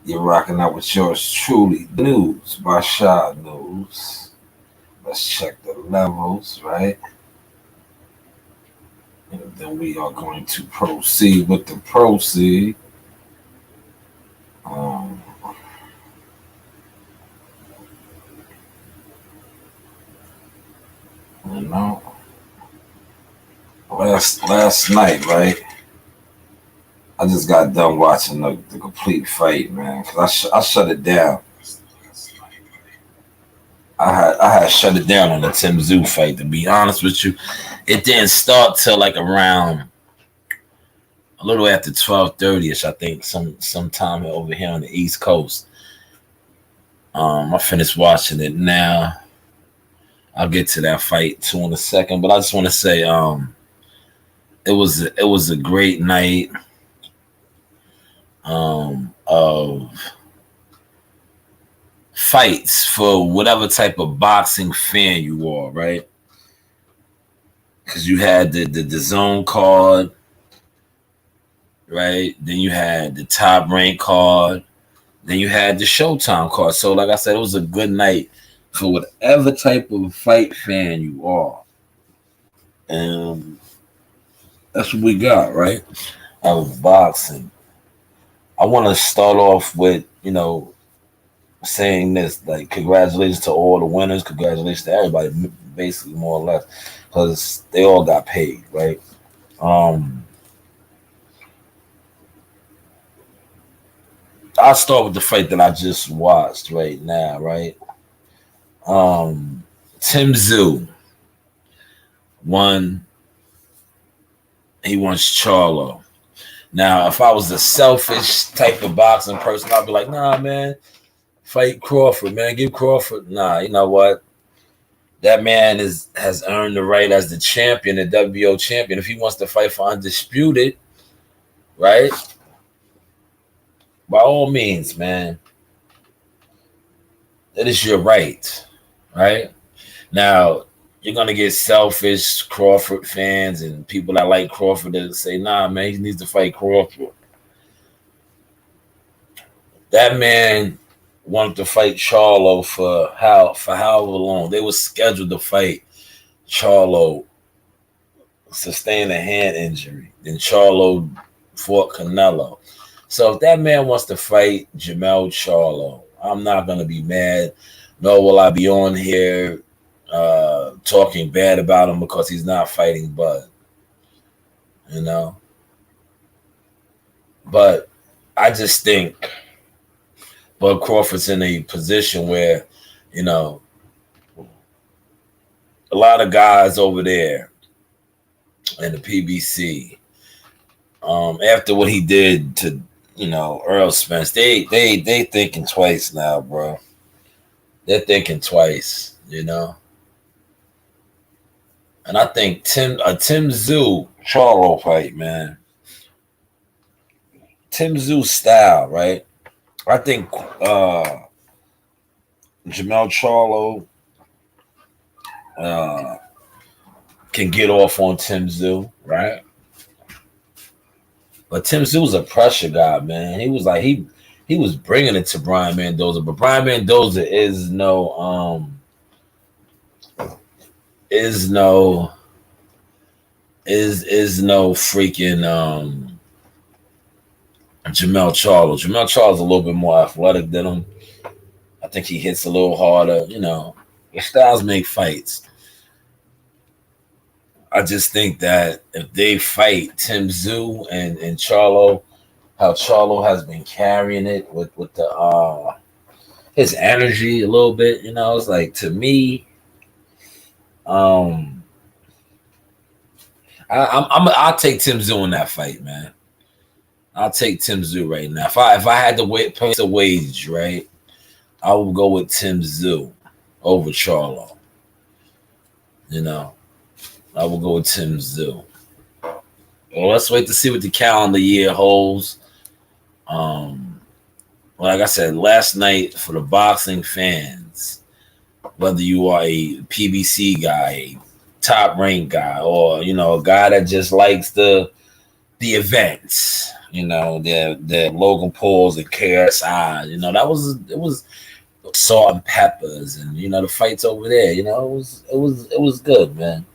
You're rocking out with yours truly, Newz by Shanewz. Let's check the levels, right? And then we are going to proceed with the proceed. Um, you know, last night, right? I just got done watching the complete fight, man. Cause I shut it down. I had shut it down on the Tim Tszyu fight. To be honest with you, it didn't start till like around a little after 12:30 ish. I think sometime over here on the East Coast. I finished watching it now. I'll get to that fight too in a second, but I just want to say, it was a great night of fights for whatever type of boxing fan you are, right? Because you had the zone card, right? Then you had the top rank card. Then you had the Showtime card. So, like I said, it was a good night for whatever type of fight fan you are. And that's what we got, right? Of boxing. I want to start off with, saying this, like, congratulations to all the winners, congratulations to everybody, basically, more or less, because they all got paid, right? I'll start with the fight that I just watched right now, right? Tim Tszyu won. He wants Charlo. Now, if I was a selfish type of boxing person, I'd be like, nah, man, fight Crawford, man. Give Crawford. Nah, you know what? That man has earned the right as the champion, the WBO champion. If he wants to fight for undisputed, right? By all means, man. That is your right, right? Now, you're going to get selfish Crawford fans and people that like Crawford that say, nah, man, he needs to fight Crawford. That man wanted to fight Charlo for however long. They were scheduled to fight Charlo, sustained a hand injury. Then Charlo fought Canelo. So if that man wants to fight Jermell Charlo, I'm not going to be mad, nor will I be on here talking bad about him because he's not fighting Bud. But I just think Bud Crawford's in a position where, a lot of guys over there in the PBC, after what he did to, Earl Spence, they thinking twice now, bro. They're thinking twice, And I think Tim Tszyu Charlo fight, man. Tim Tszyu style, right? I think Jermell Charlo can get off on Tim Tszyu, right? But Tim Tszyu was a pressure guy, man. He was like he was bringing it to Brian Mendoza, but Brian Mendoza is no freaking Jermell Charlo. Jermell Charlo's a little bit more athletic than him. I think he hits a little harder. The styles make fights. I just think that if they fight Tim Tszyu and Charlo, how Charlo has been carrying it with the his energy a little bit, it's like, to me, I'll take Tim Tszyu in that fight, man. I'll take Tim Tszyu right now. If I had to place a wage, right, I would go with Tim Tszyu over Charlo. I will go with Tim Tszyu. Well, let's wait to see what the calendar year holds. Like I said, last night, for the boxing fans, whether you are a PBC guy, a top rank guy, or a guy that just likes the the events, the Logan Pauls and KSI, it was Salt and Peppers, and the fights over there, it was good, man.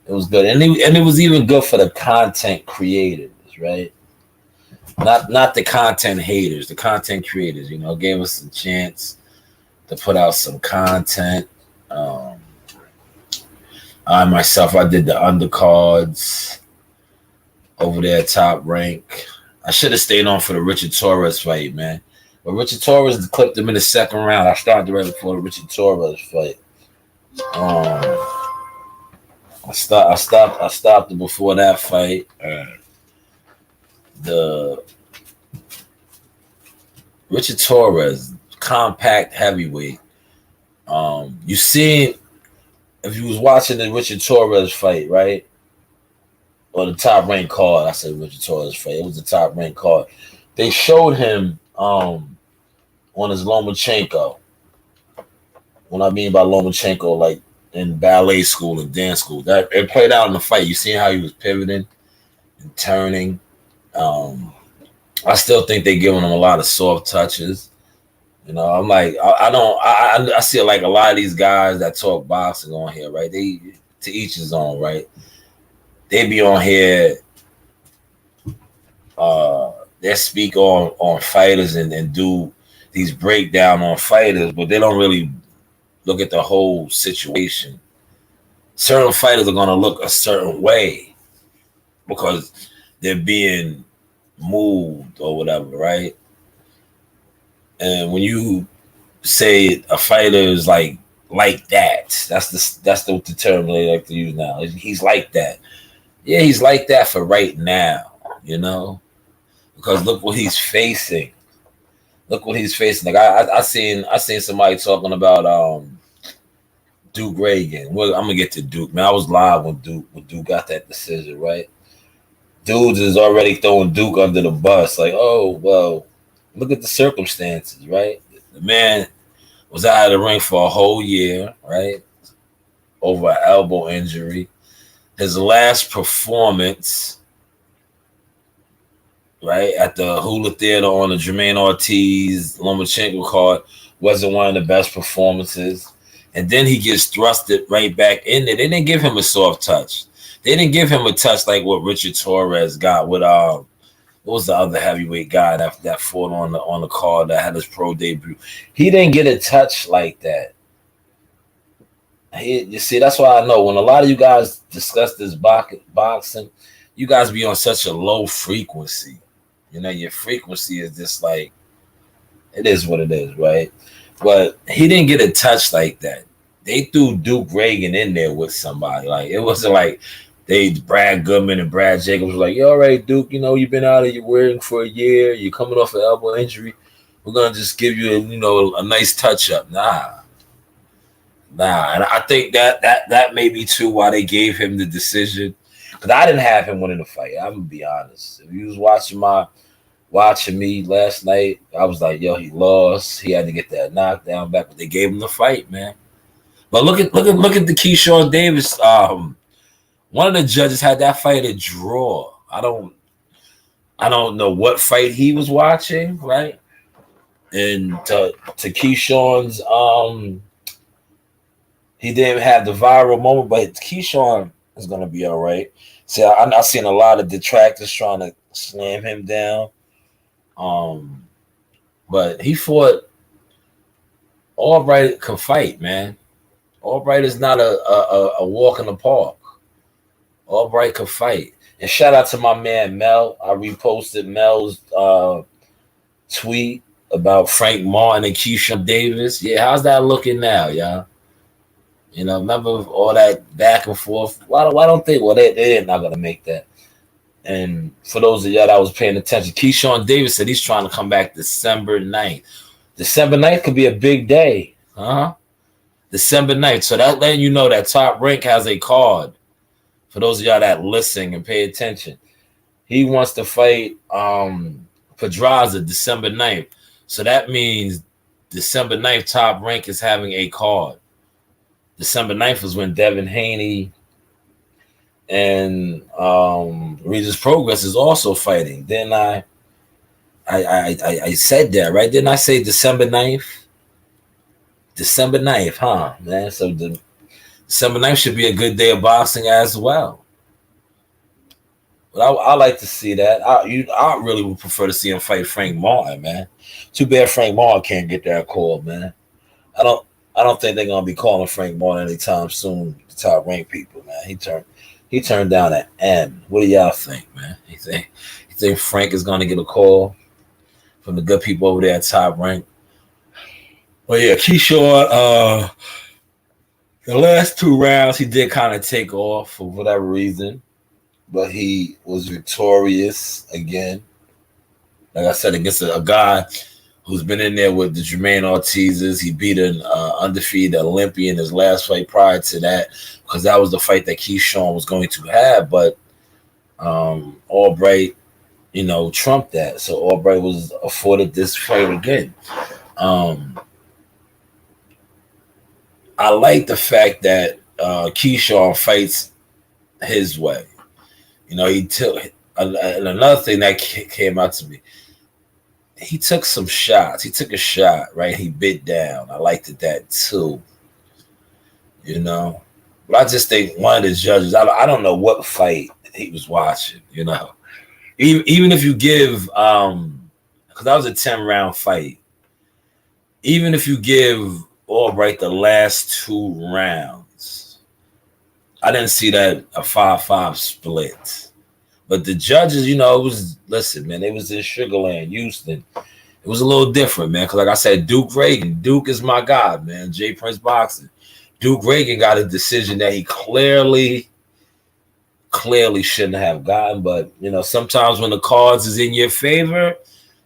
It was good, and it was even good for the content creators, right? Not the content haters, the content creators. Gave us a chance to put out some content. I myself, I did the undercards over there, Top Rank. I should have stayed on for the Richard Torres fight, man. But Richard Torres clipped him in the second round. I started right before the Richard Torres fight. I stopped it before that fight. The Richard Torres, compact heavyweight. You seen, if you was watching the Richard Torres fight, right? Or the Top Rank card. I said Richard Torres fight. It was the Top Rank card. They showed him on his Lomachenko. What I mean by Lomachenko, like in ballet school and dance school, that it played out in the fight. You seen how he was pivoting and turning. I still think they're giving him a lot of soft touches. I'm like, I see like a lot of these guys that talk boxing on here, right? They, to each his own, right? They be on here, they speak on fighters and do these breakdown on fighters, but they don't really look at the whole situation. Certain fighters are going to look a certain way because they're being moved or whatever, right? And when you say a fighter is like that, that's the term they like to use now. He's like that. Yeah, he's like that for right now, because look what he's facing. Look what he's facing. Like I seen somebody talking about Duke Reagan. Well, I'm gonna get to Duke, man. I was live when Duke got that decision, right? Dudes is already throwing Duke under the bus. Like, oh, well, look at the circumstances, right? The man was out of the ring for a whole year, right? Over an elbow injury. His last performance, right, at the Hula Theater on the Jermaine Ortiz Lomachenko card wasn't one of the best performances. And then he gets thrusted right back in there. They didn't give him a soft touch. They didn't give him a touch like what Richard Torres got with what was the other heavyweight guy that fought on the card that had his pro debut. He didn't get a touch like that. You see, that's why I know when a lot of you guys discuss this boxing, you guys be on such a low frequency. Your frequency is just like, it is what it is, right? But he didn't get a touch like that. They threw Duke Reagan in there with somebody. Like, it wasn't like Brad Goodman and Brad Jacobs were like, you all right, Duke, you've been out of your wearing for a year. You're coming off an elbow injury. We're going to just give you a nice touch up. Nah. And I think that may be too why they gave him the decision. Because I didn't have him winning the fight. I'm going to be honest. If you was watching me last night, I was like, yo, he lost. He had to get that knockdown back, but they gave him the fight, man. But look at the Keyshawn Davis. One of the judges had that fight a draw. I don't know what fight he was watching, right? And to Keyshawn's, he didn't have the viral moment, but Keyshawn is gonna be all right. See, I've seen a lot of detractors trying to slam him down. But he fought. Albright can fight, man. Albright is not a walk in the park. Albright can fight. And shout out to my man Mel. I reposted Mel's tweet about Frank Martin and Keyshawn Davis. Yeah, how's that looking now, y'all? Remember all that back and forth? Why don't they? Well, they're not gonna make that. And for those of y'all that was paying attention, Keyshawn Davis said he's trying to come back December 9th. December 9th could be a big day, huh? December 9th. So that letting you know that Top Rank has a card. For those of y'all that listen and pay attention, he wants to fight Pedraza December 9th. So that means December 9th, Top Rank is having a card. December 9th is when Devin Haney and Regis Progress is also fighting. Then I said that, right? Didn't I say December 9th? December 9th, huh, man? So the December 9th should be a good day of boxing as well. But I like to see that. I really would prefer to see him fight Frank Martin, man. Too bad Frank Martin can't get that call, man. I don't I don't think they're gonna be calling Frank Martin anytime soon. The top ranked people, man. He turned down an M. What do y'all think, man? You think Frank is gonna get a call from the good people over there at top rank? Well, yeah, Keyshawn, the last two rounds he did kind of take off for whatever reason, but he was victorious again. Like I said, against a guy who's been in there with the Jermaine Ortizes. He beat an undefeated Olympian his last fight prior to that, because that was the fight that Keyshawn was going to have, but Albright, trumped that. So Albright was afforded this fight again. I like the fact that Keyshawn fights his way. He took, and another thing that came out to me, he took some shots. He took a shot, right? He bit down. I liked that too. But I just think one of the judges, I don't know what fight he was watching, Even if you give, because that was a 10-round fight, even if you give Albright the last two rounds, I didn't see that a 5-5 split. But the judges, it was, listen, man, they was in Sugarland, Houston. It was a little different, man, because like I said, Duke Reagan, Duke is my guy, man, J Prince Boxing. Duke Reagan got a decision that he clearly shouldn't have gotten. But, sometimes when the cards is in your favor,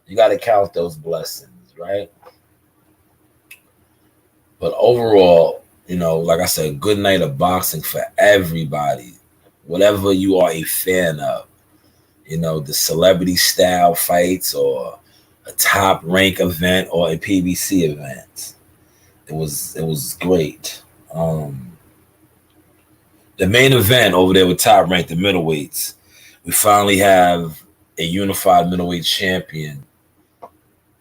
you got to count those blessings, right? But overall, like I said, good night of boxing for everybody, whatever you are a fan of. The celebrity style fights or a top rank event or a PBC event. It was great. The main event over there with top rank, the middleweights, we finally have a unified middleweight champion.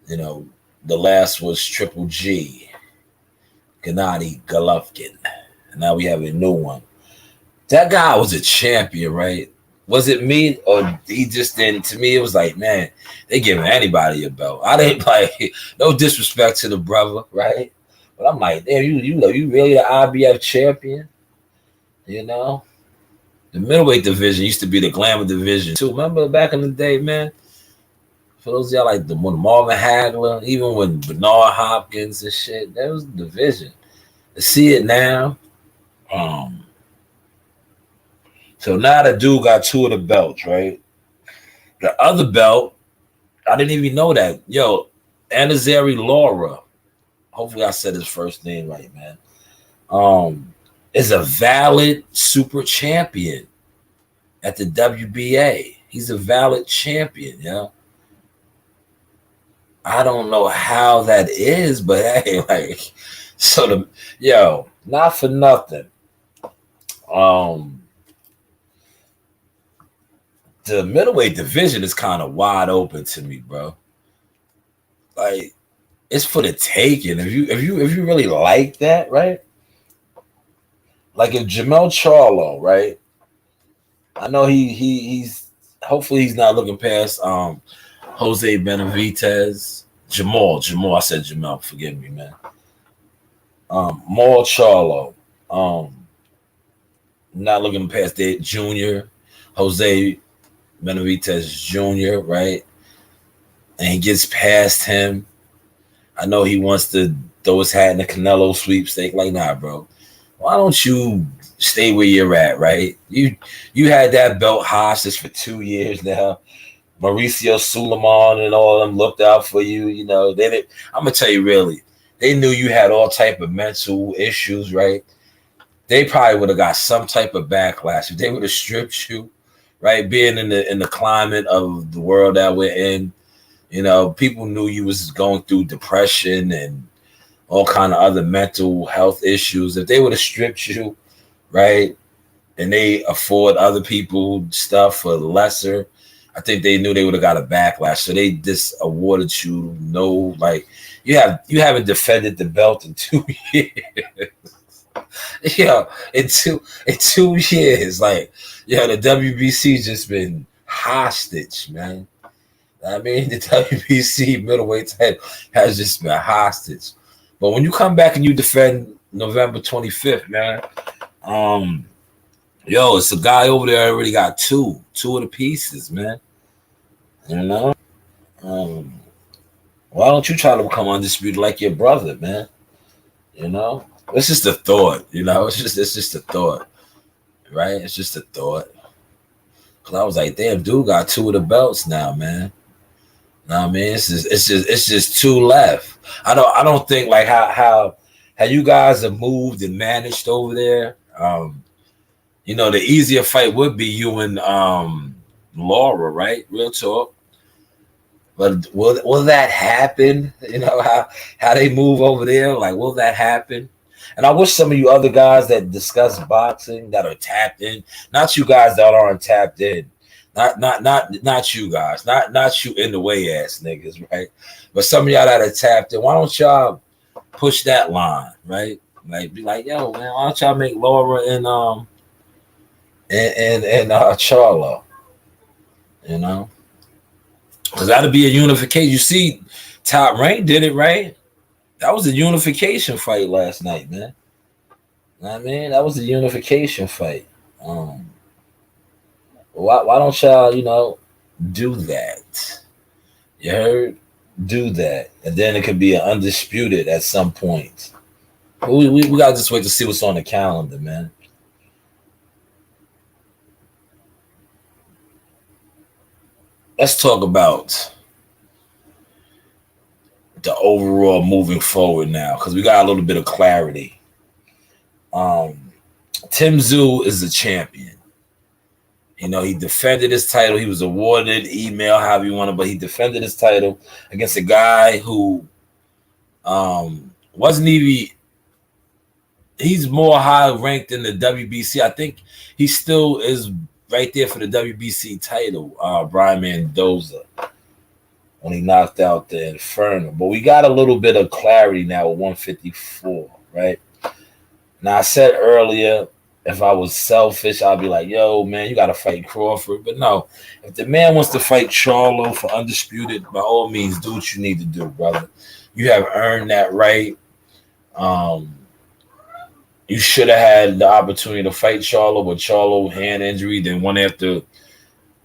The last was Triple G, Gennady Golovkin. And now we have a new one. That guy was a champion, right? Was it me or he just didn't? To me, it was like, man, they giving anybody a belt. I didn't no disrespect to the brother, right? But I'm like, damn, you really the IBF champion? The middleweight division used to be the glamour division too. Remember back in the day, man? For those of y'all like when Marvin Hagler, even when Bernard Hopkins and shit, that was the division. To see it now, so now the dude got two of the belts, right? The other belt, I didn't even know that. Yo, Anazari Laura, hopefully I said his first name right, man, is a valid super champion at the WBA. He's a valid champion, I don't know how that is, but hey, not for nothing. The middleweight division is kind of wide open to me, bro. Like, it's for the taking. If you really like that, right? Like if Jamel Charlo, right? I know he's hopefully he's not looking past Jose Benavidez. Jamal, I said Jamel, forgive me, man. Maul Charlo. Not looking past that Junior, Jose Benavidez Jr., right? And he gets past him. I know he wants to throw his hat in the Canelo sweepstake. Like, nah, bro. Why don't you stay where you're at, right? You had that belt hostage for 2 years now. Mauricio Suleiman and all of them looked out for you. I'm gonna tell you really, they knew you had all type of mental issues, right? They probably would have got some type of backlash if they would have stripped you. Right, being in the climate of the world that we're in, people knew you was going through depression and all kind of other mental health issues. If they would have stripped you, right, and they afford other people stuff for lesser, I think they knew they would have got a backlash. So they just awarded you no, like you haven't defended the belt in 2 years. Yeah, in two years, like the WBC just been hostage, man. I mean, the WBC middleweight title has just been hostage. But when you come back and you defend November 25th, man, it's a guy over there already got two of the pieces, man. You know, why don't you try to become undisputed like your brother, man? You know, it's just a thought. You know, it's just a thought, right? It's just a thought. Cause I was like, damn, dude got two of the belts now, man. I mean, it's just two left. I don't think like how you guys have moved and managed over there. The easier fight would be you and Laura, right? Real talk. But will that happen? You know how they move over there? Like, will that happen? And I wish some of you other guys that discuss boxing that are tapped in, not you guys that aren't tapped in. Not you guys, not you in the way ass niggas, right? But some of y'all that are tapped in, why don't y'all push that line, right? Like be like, yo, man, why don't y'all make Laura and Charlo, you know? Because that'll be a unification. You see, Top Rank did it, right? That was a unification fight last night, man. You know what I mean? That was a unification fight. Why don't y'all, do that? You heard? Do that. And then it could be an undisputed at some point. We gotta just wait to see what's on the calendar, man. Let's talk about the overall moving forward now, because we got a little bit of clarity. Tim Tszyu is the champion. He defended his title. He was awarded email, however you want to, but he defended his title against a guy who wasn't even. He's more high ranked in the WBC. I think he still is right there for the WBC title. Brian Mendoza, when he knocked out the Inferno. But we got a little bit of clarity now with 154, right? Now I said earlier, if I was selfish, I'd be like, yo, man, you got to fight Crawford. But no, if the man wants to fight Charlo for undisputed, by all means, do what you need to do, brother. You have earned that right. You should have had the opportunity to fight Charlo, but Charlo hand injury, then one after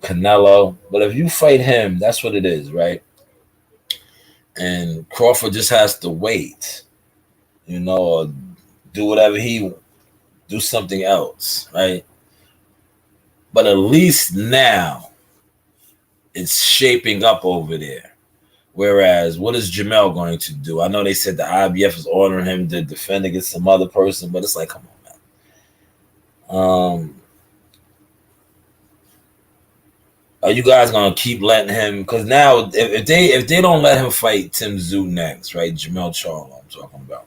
Canelo. But if you fight him, that's what it is, right? And Crawford just has to wait, or do whatever do something else, right? But at least now it's shaping up over there. Whereas, what is Jamel going to do? I know they said the IBF is ordering him to defend against some other person, but it's like, come on, man. Are you guys gonna keep letting him? Because now, if they don't let him fight Tim Tszyu next, right? Jamel Charlo, I'm talking about.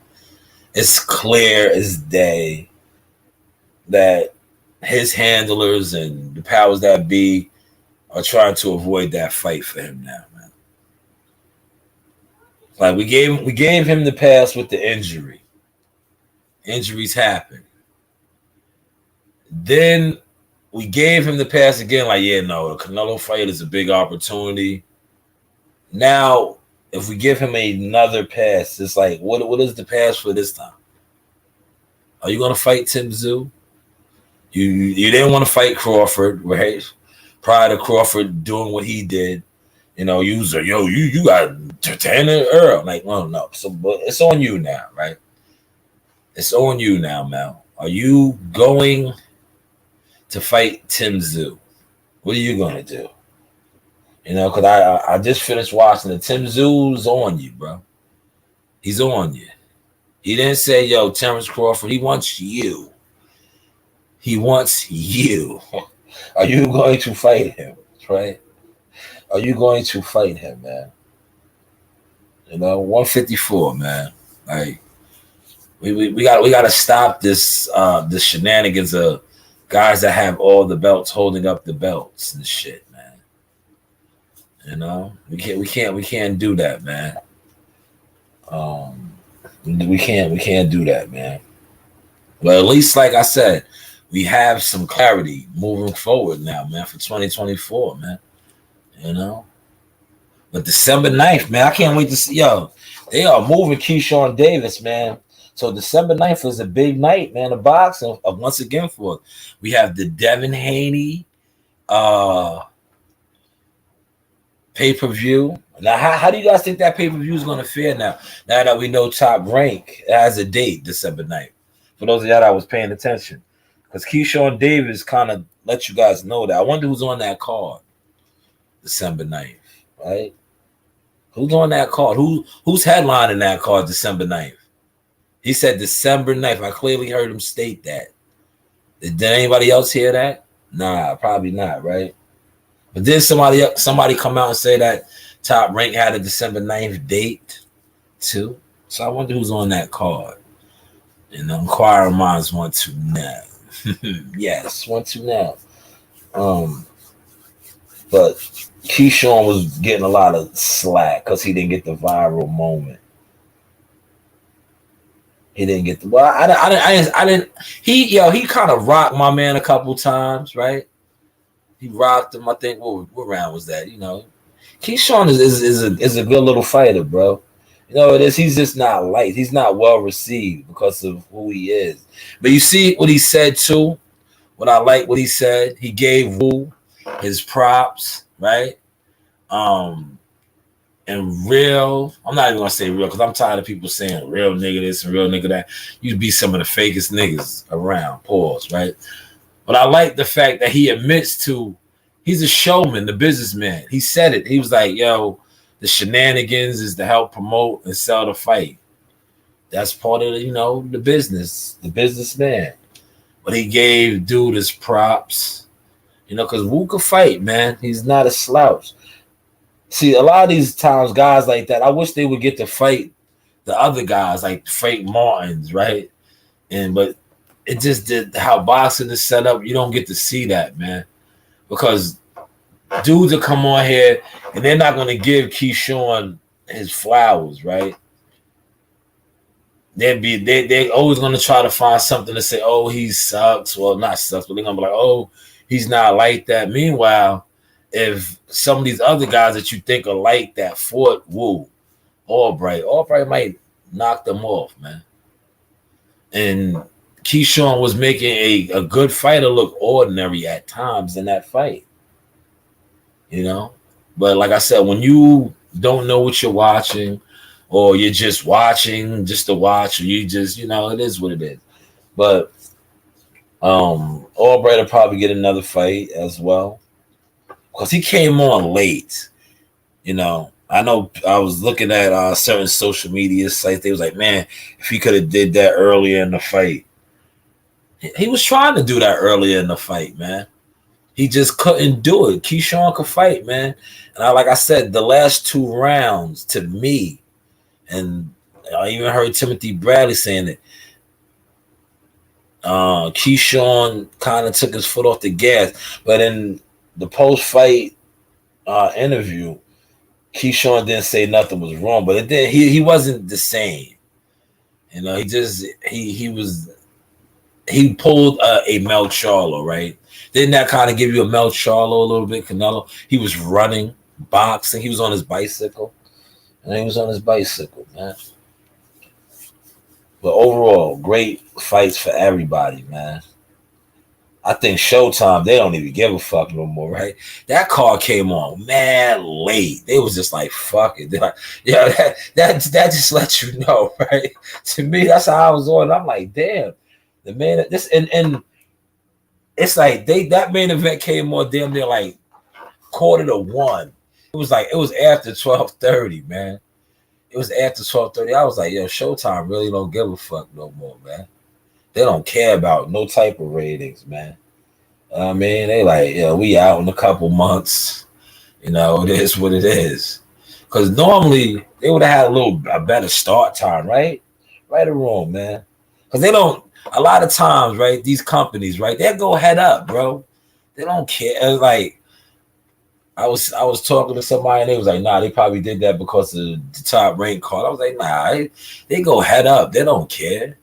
It's clear as day that his handlers and the powers that be are trying to avoid that fight for him now, man. Like we gave him the pass with the injury. Injuries happen. Then we gave him the pass again, like, yeah, no, the Canelo fight is a big opportunity. Now, if we give him another pass, it's like, what is the pass for this time? Are you gonna fight Tim Tszyu? You didn't want to fight Crawford, right? Prior to Crawford doing what he did, you got Tanner Earl. Like, no. So, but it's on you now, right? It's on you now, Mel. Are you going to fight Tim Tszyu? What are you gonna do? Because I just finished watching it. Tim Tszyu's on you, bro. He's on you. He didn't say, yo, Terrence Crawford. He wants you. He wants you. Are you going to fight him? Right? Are you going to fight him, man? 154, man. Like we got to stop this shenanigans of guys that have all the belts holding up the belts and shit, man. You know, we can't do that, man. We can't do that, man. But at least, like I said, we have some clarity moving forward now, man, for 2024, man. You know? But December 9th, man, I can't wait to see. Yo, they are moving Keyshawn Davis, man. So December 9th is a big night, man, of boxing. Once again, for we have the Devin Haney pay-per-view. Now, how do you guys think that pay-per-view is going to fare now? Now that we know Top Rank has a date, December 9th. For those of y'all that was paying attention. Because Keyshawn Davis kind of let you guys know that. I wonder who's on that card December 9th, right? Who's on that card? Who's headlining that card December 9th? He said December 9th. I clearly heard him state that. Did anybody else hear that? Nah, probably not, right? But then somebody come out and say that Top Rank had a December 9th date too. So I wonder who's on that card. You know, inquiring minds want to know. Yes, want to know. But Keyshawn was getting a lot of slack because he didn't get the viral moment. He didn't get the. Well, I didn't. He kind of rocked my man a couple times, right? He rocked him. I think what round was that? You know, Keyshawn is a good little fighter, bro. You know it is. He's just not liked. He's not well received because of who he is. But you see what he said too. What I like what he said. He gave Wu his props, right? And real. I'm not even gonna say real because I'm tired of people saying real nigga this and real nigga that. You'd be some of the fakest niggas around. Pause, right? But I like the fact that he admits to he's a showman, the businessman. He said it. He was like, yo, the shenanigans is to help promote and sell the fight. That's part of the business, the businessman. But he gave dude his props, because Wu could fight, man. He's not a slouch. See, a lot of these times, guys like that, I wish they would get to fight the other guys, like Frank Martins, right? But it just did how boxing is set up. You don't get to see that, man, because dudes will come on here and they're not going to give Keyshawn his flowers, right? They're always going to try to find something to say, oh, he sucks. Well, not sucks, but they're going to be like, oh, he's not like that. Meanwhile, if some of these other guys that you think are like that fought Wu, Albright might knock them off, man. And Keyshawn was making a good fighter look ordinary at times in that fight. But like I said, when you don't know what you're watching, or you're just watching just to watch, or you just, it is what it is. But Albright will probably get another fight as well. Because he came on late. I know I was looking at certain social media sites. They was like, man, if he could have did that earlier in the fight. He was trying to do that earlier in the fight, man. He just couldn't do it. Keyshawn could fight, man. And like I said, the last 2 rounds, to me, and I even heard Timothy Bradley saying it, Keyshawn kind of took his foot off the gas. But in the post-fight interview, Keyshawn didn't say nothing was wrong. But he wasn't the same. He pulled a Mel Charlo, right? Didn't that kind of give you a Mel Charlo a little bit, Canelo? He was running, boxing. He was on his bicycle. Man. But overall, great fights for everybody, man. I think Showtime, they don't even give a fuck no more, right? That card came on mad late. They was just like, fuck it. They're like, yeah, that just lets you know, right? To me, that's how I was on. I'm like, damn. The man, and it's like that main event came on damn near like 1:45. It was after 12:30, man. It was after 12:30. I was like, yo, Showtime really don't give a fuck no more, man. They don't care about no type of ratings, man. I mean, they like, yeah, we out in a couple months. It is what it is. Because normally they would have had a better start time, right? Right or wrong, man. Because they don't. a lot of times, right, these companies, right, they go head up, bro. They don't care. Like I was talking to somebody and they was like, nah, they probably did that because of the top rank card. I was like, nah, they go head up. They don't care.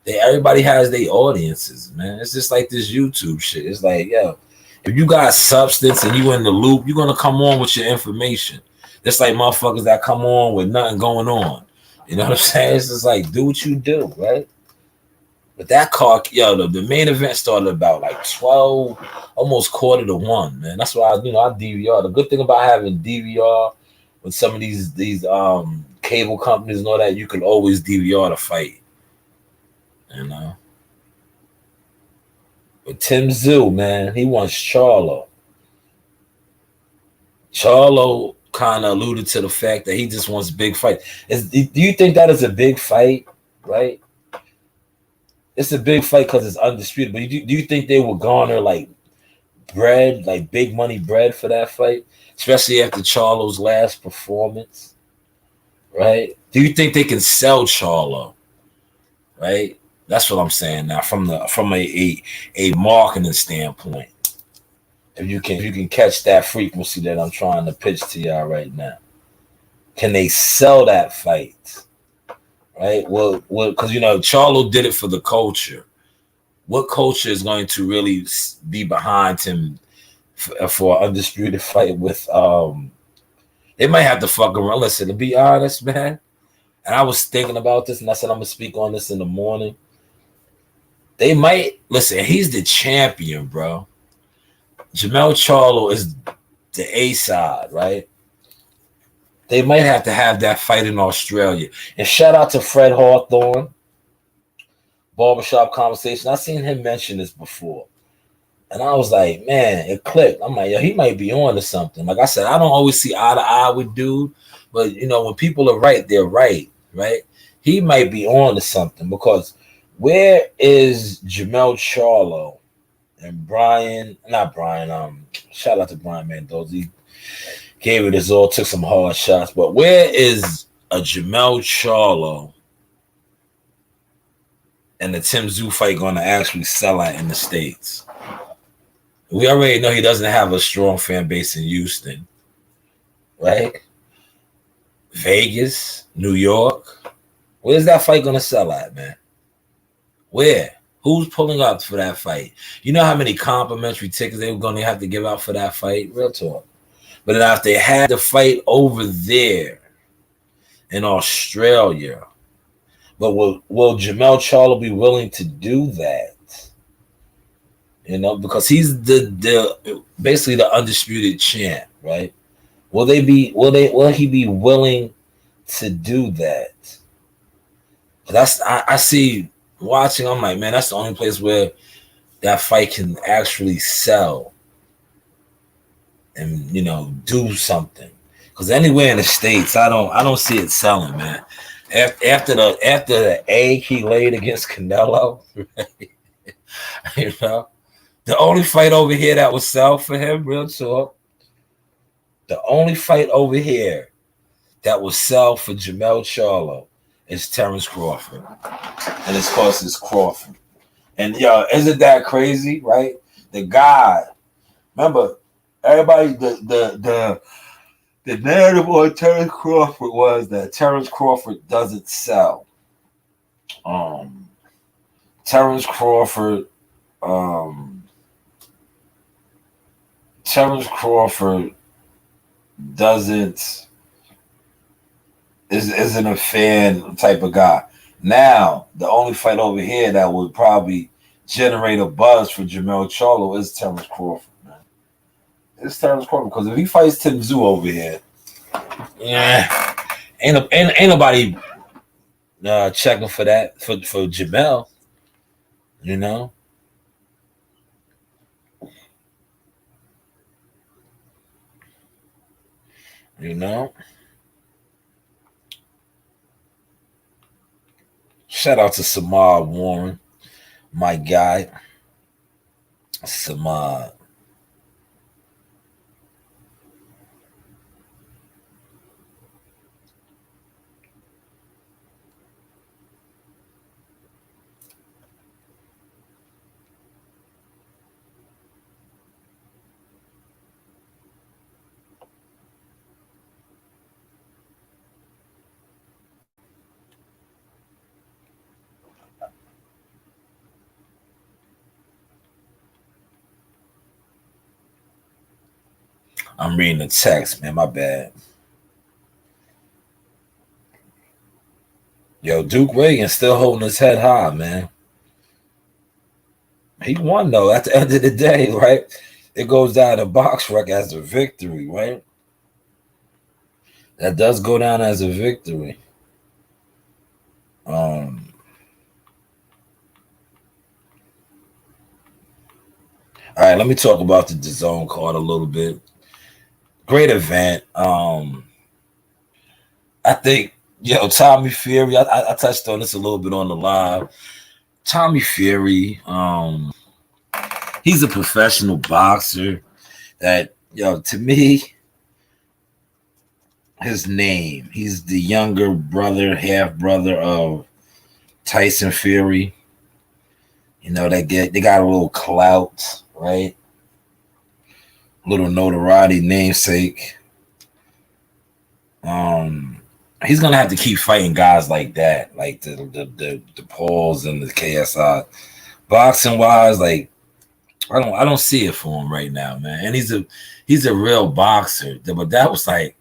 Everybody has their audiences, man. It's just like this YouTube shit. It's like, yo, if you got substance and you in the loop, you're gonna come on with your information. It's like motherfuckers that come on with nothing going on. You know what I'm saying? It's just like, do what you do, right? But that car, yo, the main event started about like 12, almost quarter to 1, man. That's why I DVR. The good thing about having DVR with some of these cable companies and all that, you can always DVR the fight. You know. But Tim Tszyu, man, he wants Charlo. Charlo kind of alluded to the fact that he just wants big fight. Do you think that is a big fight, right? It's a big fight because it's undisputed. But do you think they will garner like bread, like big money bread for that fight, especially after Charlo's last performance, right? Do you think they can sell Charlo, right? That's what I'm saying now from a marketing standpoint. If you can catch that frequency that I'm trying to pitch to y'all right now, can they sell that fight? Right? Well, because Charlo did it for the culture. What culture is going to really be behind him for an undisputed fight with? They might have to fuck around. Listen, to be honest, man. And I was thinking about this, and I said I'm gonna speak on this in the morning. They might listen. He's the champion, bro. Jermell Charlo is the A side, right? They might have to have that fight in Australia. And shout out to Fred Hawthorne, Barbershop Conversation. I seen him mention this before. And I was like, man, it clicked. I'm like, yo, he might be on to something. Like I said, I don't always see eye to eye with dude, but when people are right, they're right, right? He might be on to something because where is Jermell Charlo and shout out to Brian Mendoza. He gave it his all, took some hard shots, but where is a Jermell Charlo and the Tim Tszyu fight going to actually sell out in the States? We already know he doesn't have a strong fan base in Houston, right? Vegas, New York. Where's that fight going to sell at, man? Where? Who's pulling up for that fight? You know how many complimentary tickets they were going to have to give out for that fight? Real talk. But then if they had the fight over there in Australia, but will Jermell Charlo be willing to do that? Because he's the basically the undisputed champ, right? Will he be willing to do that? I see watching, I'm like, man, that's the only place where that fight can actually sell and do something. Because anywhere in the States, I don't see it selling, man. After the egg he laid against Canelo, right? The only fight over here that would sell for him, real talk, the only fight over here that will sell for Jermell Charlo is Terrence Crawford. And it's because it's Crawford. And isn't that crazy, right? The guy, remember, everybody, the narrative on Terrence Crawford was that Terrence Crawford doesn't sell. Terrence Crawford isn't a fan type of guy. Now, the only fight over here that would probably generate a buzz for Jermell Charlo is Terrence Crawford, man. It's Terrence Crawford because if he fights Tim Tszyu over here, ain't nobody checking for that for Jermell, you know. Shout out to Samad Warren, my guy. Samad. I'm reading the text, man. My bad. Yo, Duke Reagan still holding his head high, man. He won though. At the end of the day, right? It goes down to box rec as a victory, right? That does go down as a victory. All right, let me talk about the DAZN card a little bit. Great event. I think, Tommy Fury. I touched on this a little bit on the live. Tommy Fury. He's a professional boxer. That to me, his name. He's the younger brother, half brother of Tyson Fury. They got a little clout, right? Little notoriety, namesake. He's gonna have to keep fighting guys like that, like the Pauls and the KSI. Boxing wise, like I don't see it for him right now, man. And he's a real boxer. But that was like,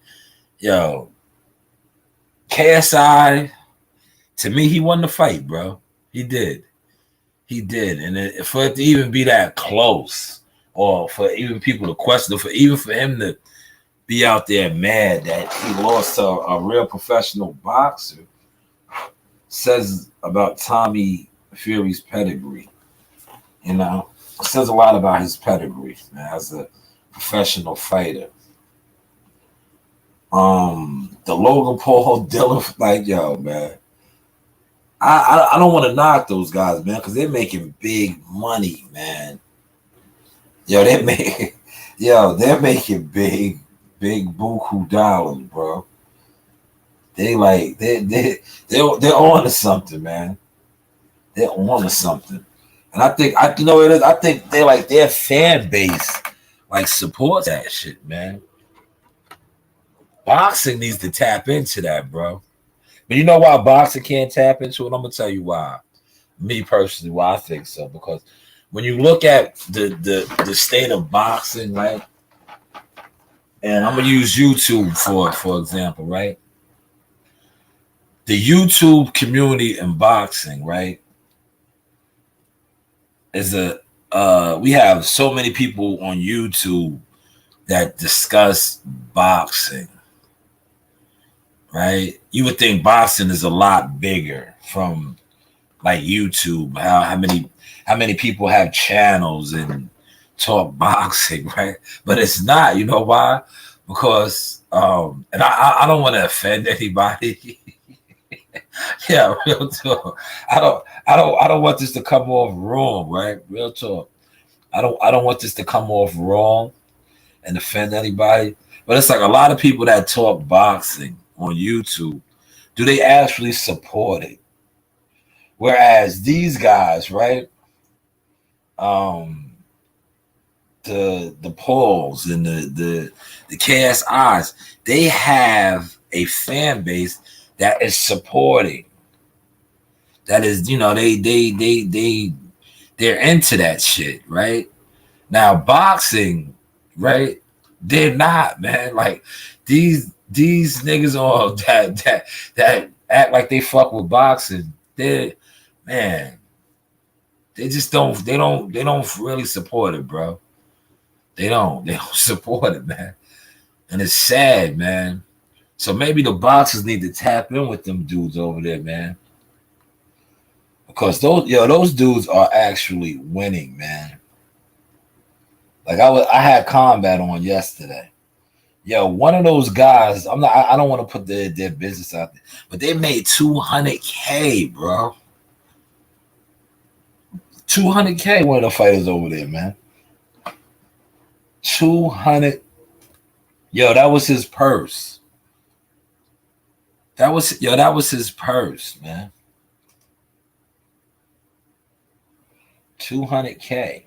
KSI, to me, he won the fight, bro. He did. And for it to even be that close, or for even people to question, even for him to be out there mad that he lost to a real professional boxer, says about Tommy Fury's pedigree. It says a lot about his pedigree, man, as a professional fighter. The Logan Paul Dylan, like, man, I don't want to knock those guys, man, because they're making big money, man. They're making big buku dollars, bro. They're on to something, man. They're on to something. And I think it is. I think they like their fan base like supports that shit, man. Boxing needs to tap into that, bro. But you know why boxing can't tap into it? I'm gonna tell you why. Me personally, why I think so. Because when you look at the state of boxing, right? And I'm gonna use YouTube for example, right? The YouTube community in boxing, right? We have so many people on YouTube that discuss boxing, right? You would think boxing is a lot bigger from like YouTube. How many people have channels and talk boxing, right? But it's not. You know why? Because and I don't want to offend anybody. Yeah, real talk. I don't want this to come off wrong, right? Real talk. I don't want this to come off wrong and offend anybody. But it's like a lot of people that talk boxing on YouTube, do they actually support it? Whereas these guys, right? The Pauls and the KSIs, they have a fan base that is supporting. That is, they're into that shit, right? Now boxing, right? They're not, man. Like these niggas all that act like they fuck with boxing. They just don't really support it, bro. They don't support it, man. And it's sad, man. So maybe the boxers need to tap in with them dudes over there, man. Because those dudes are actually winning, man. Like I had Combat on yesterday. One of those guys, I don't want to put their business out there, but they made $200K, bro. $200K, one of the fighters over there, man. 200. That was his purse. That was his purse, man. 200K.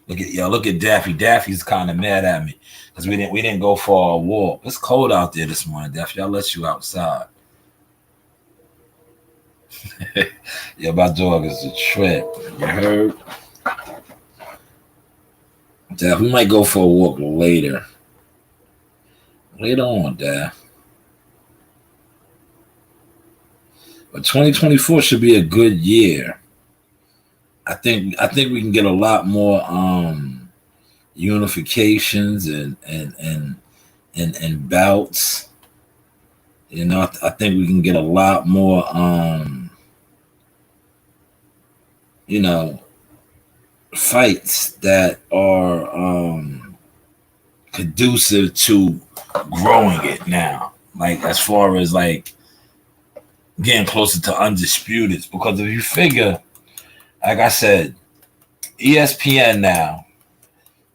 Look at Daffy. Daffy's kind of mad at me because we didn't go for a walk. It's cold out there this morning, Daffy. I'll let you outside. My dog is a trip. You heard? Dad, we might go for a walk later. Later on, Dad. But 2024 should be a good year. I think we can get a lot more unifications and bouts. You know, I think we can get a lot more you know, fights that are conducive to growing it now. Like as far as like getting closer to undisputed. Because if you figure, like I said, ESPN now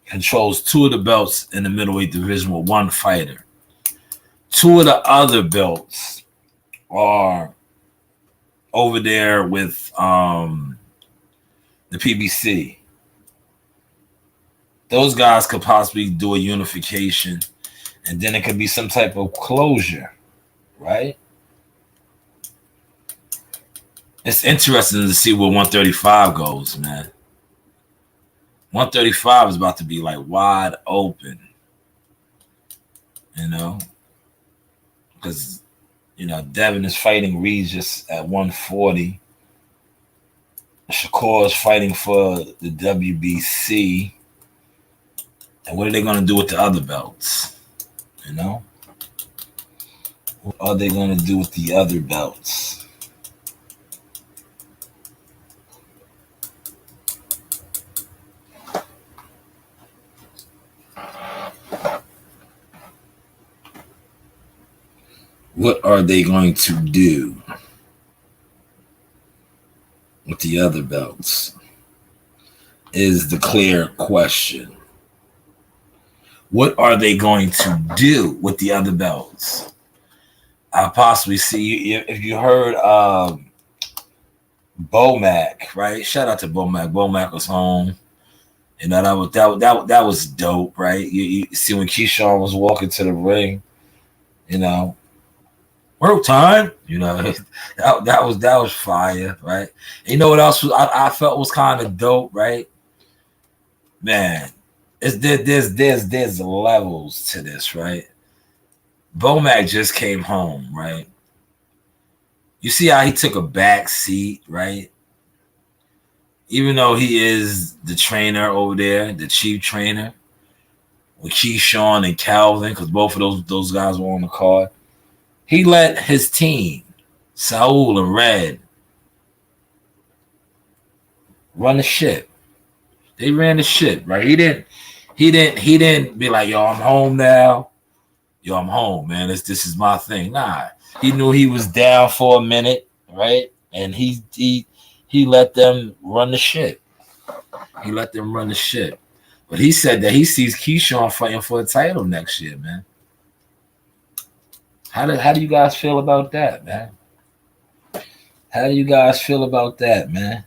controls two of the belts in the middleweight division with one fighter. Two of the other belts are over there with the PBC. Those guys could possibly do a unification, and then it could be some type of closure, right? It's interesting to see where 135 goes, man. 135 is about to be like wide open, you know, because Devin is fighting Regis at 140. Shakur is fighting for the WBC. And what are they going to do with the other belts? You know? What are they going to do with the other belts? What are they going to do with the other belts? Is the clear question. What are they going to do with the other belts? I possibly see if you heard Bomac, right? Shout out to Bomac. Bomac was home. You know, that was dope, right? You see when Keyshawn was walking to the ring, you know, work time, you know, that was fire, right? And you know what else I felt was kind of dope, right? Man, there's levels to this, right? Bomac just came home, right? You see how he took a back seat, right? Even though he is the trainer over there, the chief trainer, with Keyshawn and Calvin, because both of those guys were on the card, he let his team, Saul and Red, run the ship. They ran the ship, right? He didn't be like, yo, I'm home now. Yo, I'm home, man. This is my thing. Nah. He knew he was down for a minute, right? And he let them run the ship. He let them run the ship. But he said that he sees Keyshawn fighting for a title next year, man. How do you guys feel about that, man? How do you guys feel about that, man?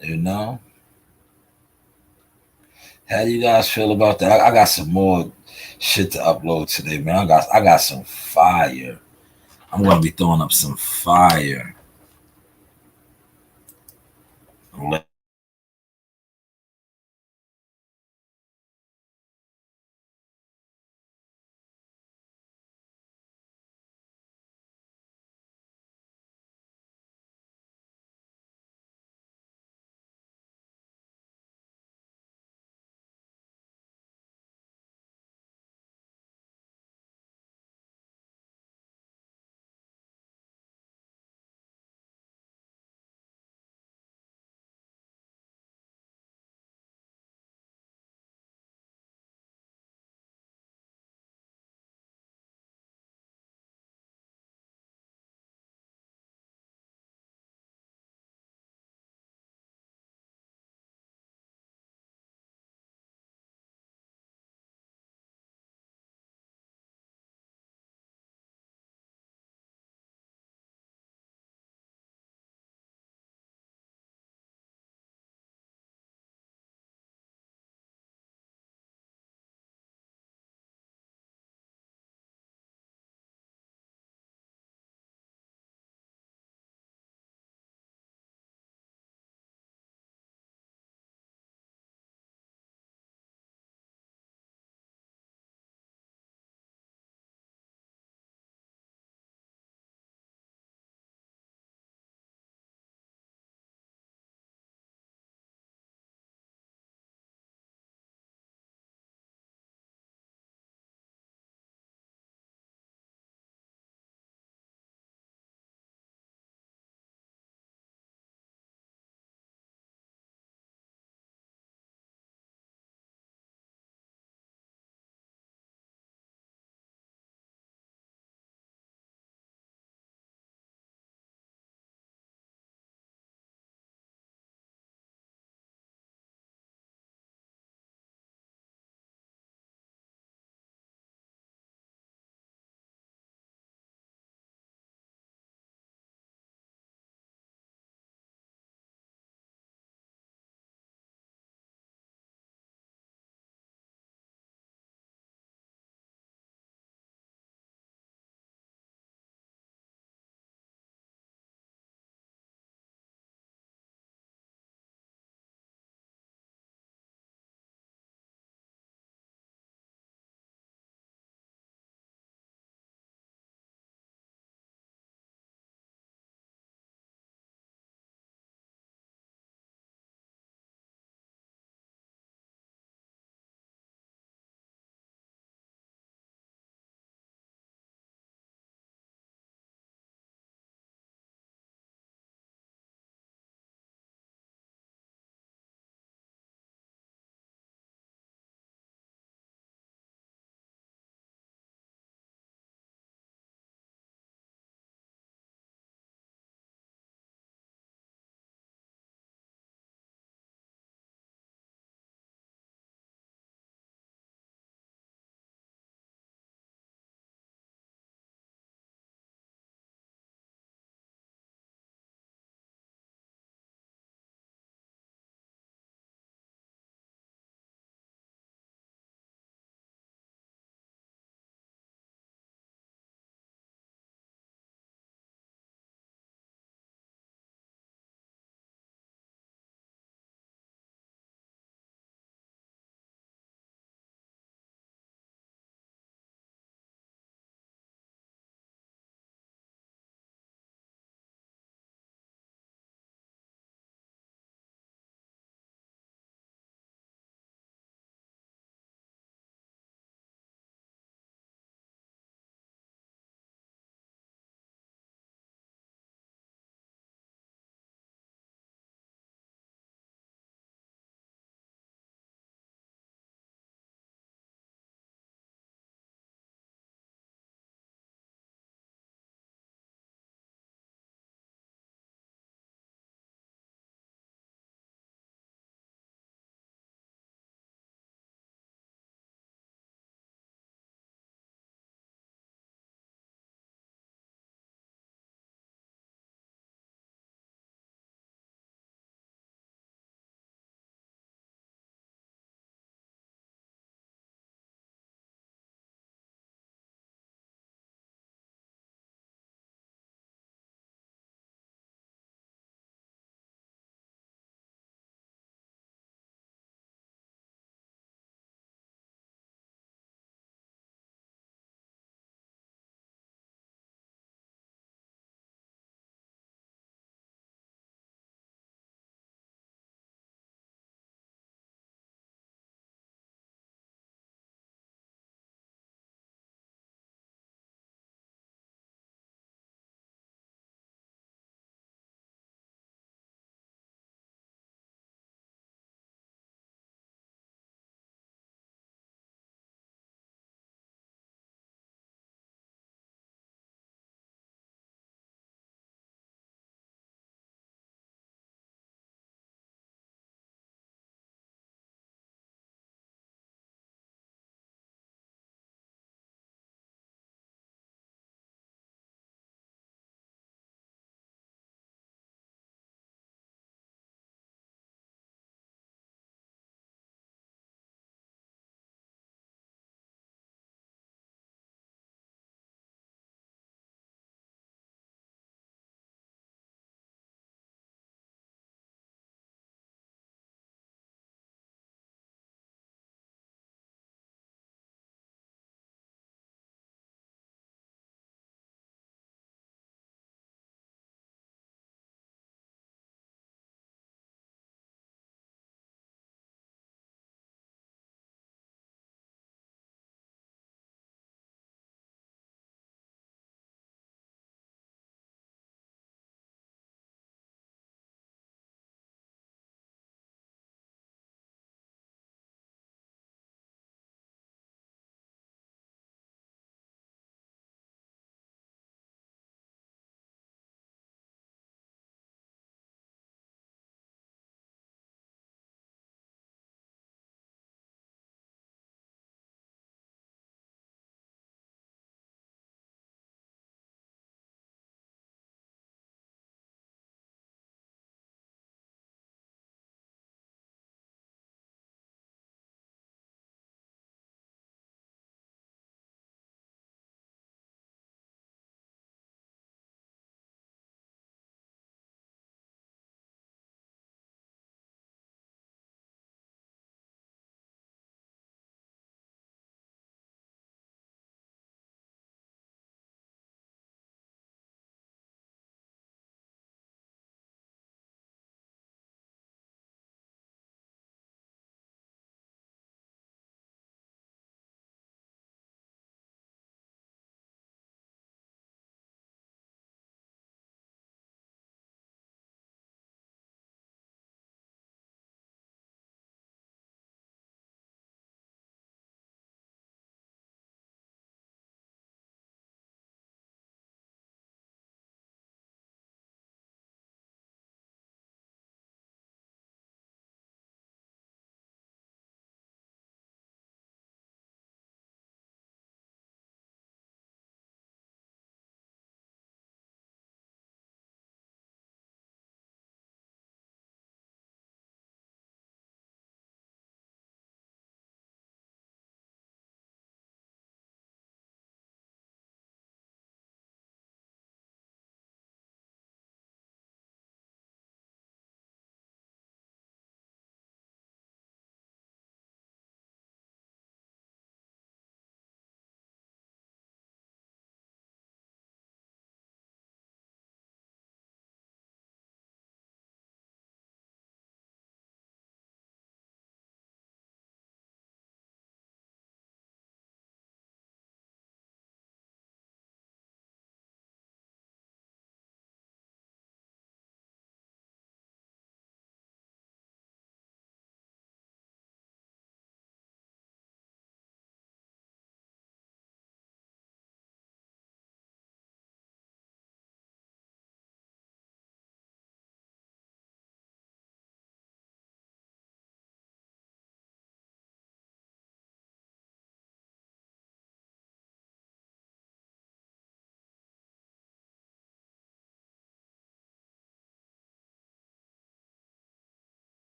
You know? How do you guys feel about that? I got some more shit to upload today, man. I got some fire. I'm gonna be throwing up some fire.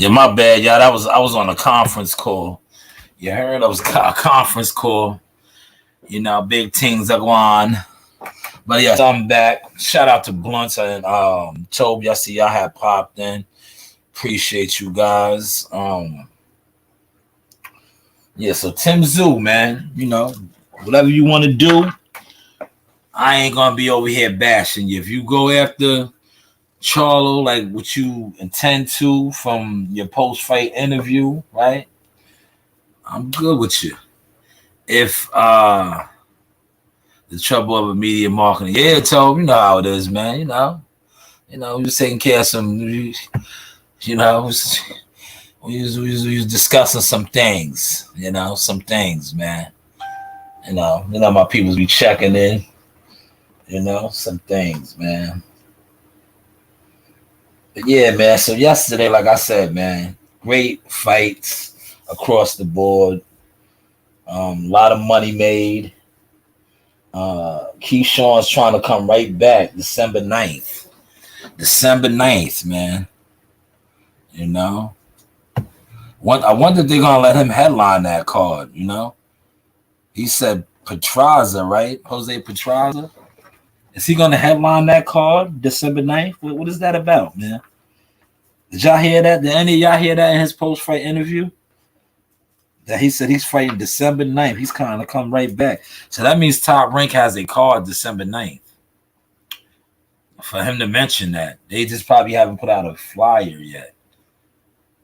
Yeah, my bad, y'all. I was on a conference call. You heard? I was a conference call. You know, big things are going on. But yeah, I'm back. Shout out to Blunts and Toby. I see y'all had popped in. Appreciate you guys. Yeah, so Tim Zoo, man. You know, whatever you want to do, I ain't gonna be over here bashing you. If you go after Charlo, like what you intend to from your post-fight interview, right? I'm good with you. If the trouble of immediate marketing, yeah, Tob, you know how it is, man. You know, we was taking care of some, you know, we was discussing some things, some things, man. You know, my people be checking in, some things, man. But yeah, man. So yesterday, like I said, man, great fights across the board. A lot of money made. Keyshawn's trying to come right back December 9th. December 9th, man. You know? I wonder if they're going to let him headline that card, He said Petraza, right? Jose Petraza. Is he going to headline that card December 9th? What is that about, man? Did y'all hear that? Did any of y'all hear that in his post-fight interview? That he said he's fighting December 9th. He's kind of come right back. So that means Top Rank has a card December 9th. For him to mention that. They just probably haven't put out a flyer yet.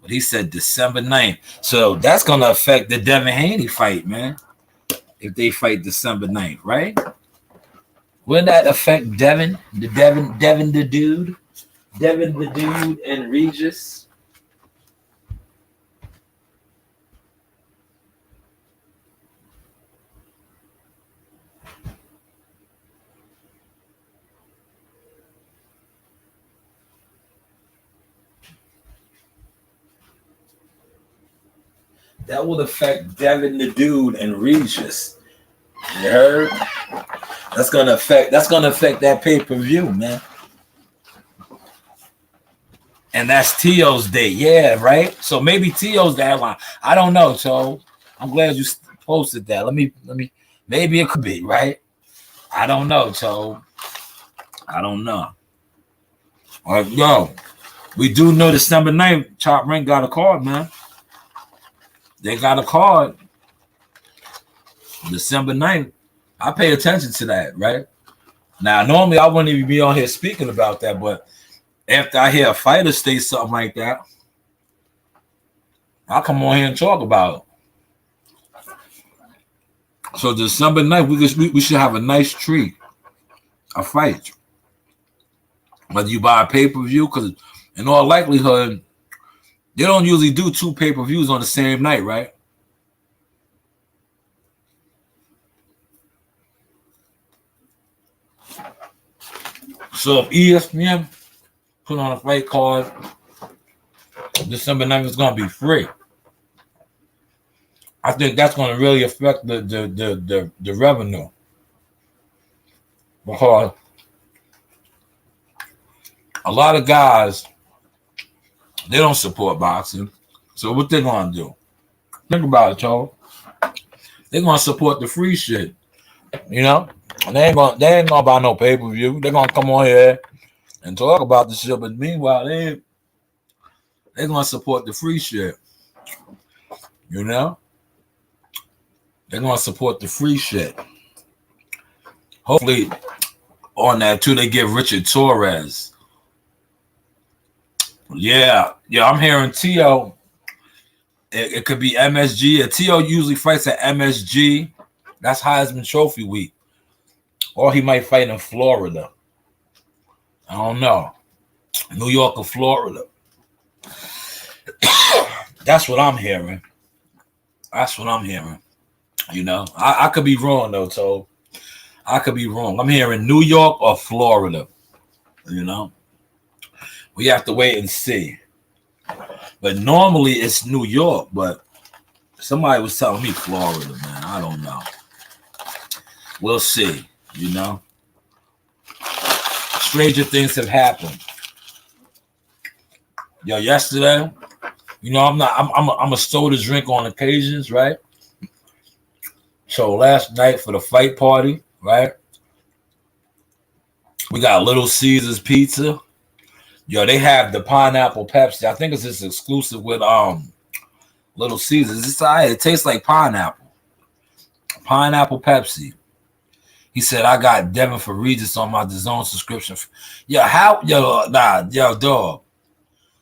But he said December 9th. So that's going to affect the Devin Haney fight, man. If they fight December 9th, right? Wouldn't that affect Devin the dude? Devin the dude and Regis? That would affect Devin the dude and Regis. You heard? That's gonna affect that pay-per-view, man. And that's T.O.'s day. Yeah, right? So maybe T.O.'s the headline. I don't know. So I'm glad you posted that. Let me maybe it could be, right? I don't know, so I don't know. All right, yo. We do know December 9th, Top Rank got a card, man. They got a card. December 9th. I pay attention to that, right? Now, normally I wouldn't even be on here speaking about that, but after I hear a fighter say something like that, I'll come on here and talk about it. So December 9th, we should have a nice treat, a fight. Whether you buy a pay-per-view, because in all likelihood, they don't usually do 2 pay-per-views on the same night, right? So if ESPN put on a fight card, December 9th is going to be free. I think that's going to really affect the revenue. Because a lot of guys, they don't support boxing. So what they're going to do? Think about it, y'all. They're going to support the free shit. And they ain't gonna buy no pay-per-view. They're gonna come on here and talk about the shit, but meanwhile, they're gonna support the free shit. They're gonna support the free shit. Hopefully, on that too, they give Richard Torres. Yeah, I'm hearing T.O. It could be MSG. T.O. usually fights at MSG. That's Heisman Trophy week. Or he might fight in Florida. I don't know. New York or Florida. That's what I'm hearing. I could be wrong, though, so I could be wrong. I'm hearing New York or Florida. We have to wait and see. But normally it's New York, but somebody was telling me Florida, man. I don't know. We'll see. Stranger things have happened. Yesterday, You know, I'm a store to drink on occasions, right? So last night for the fight party, right? We got Little Caesars pizza. Yo, they have the pineapple Pepsi. I think it's just exclusive with Little Caesars. It's all right. It tastes like pineapple. Pineapple Pepsi. He said, I got Devin for Regis on my DAZN subscription. Yo, dog.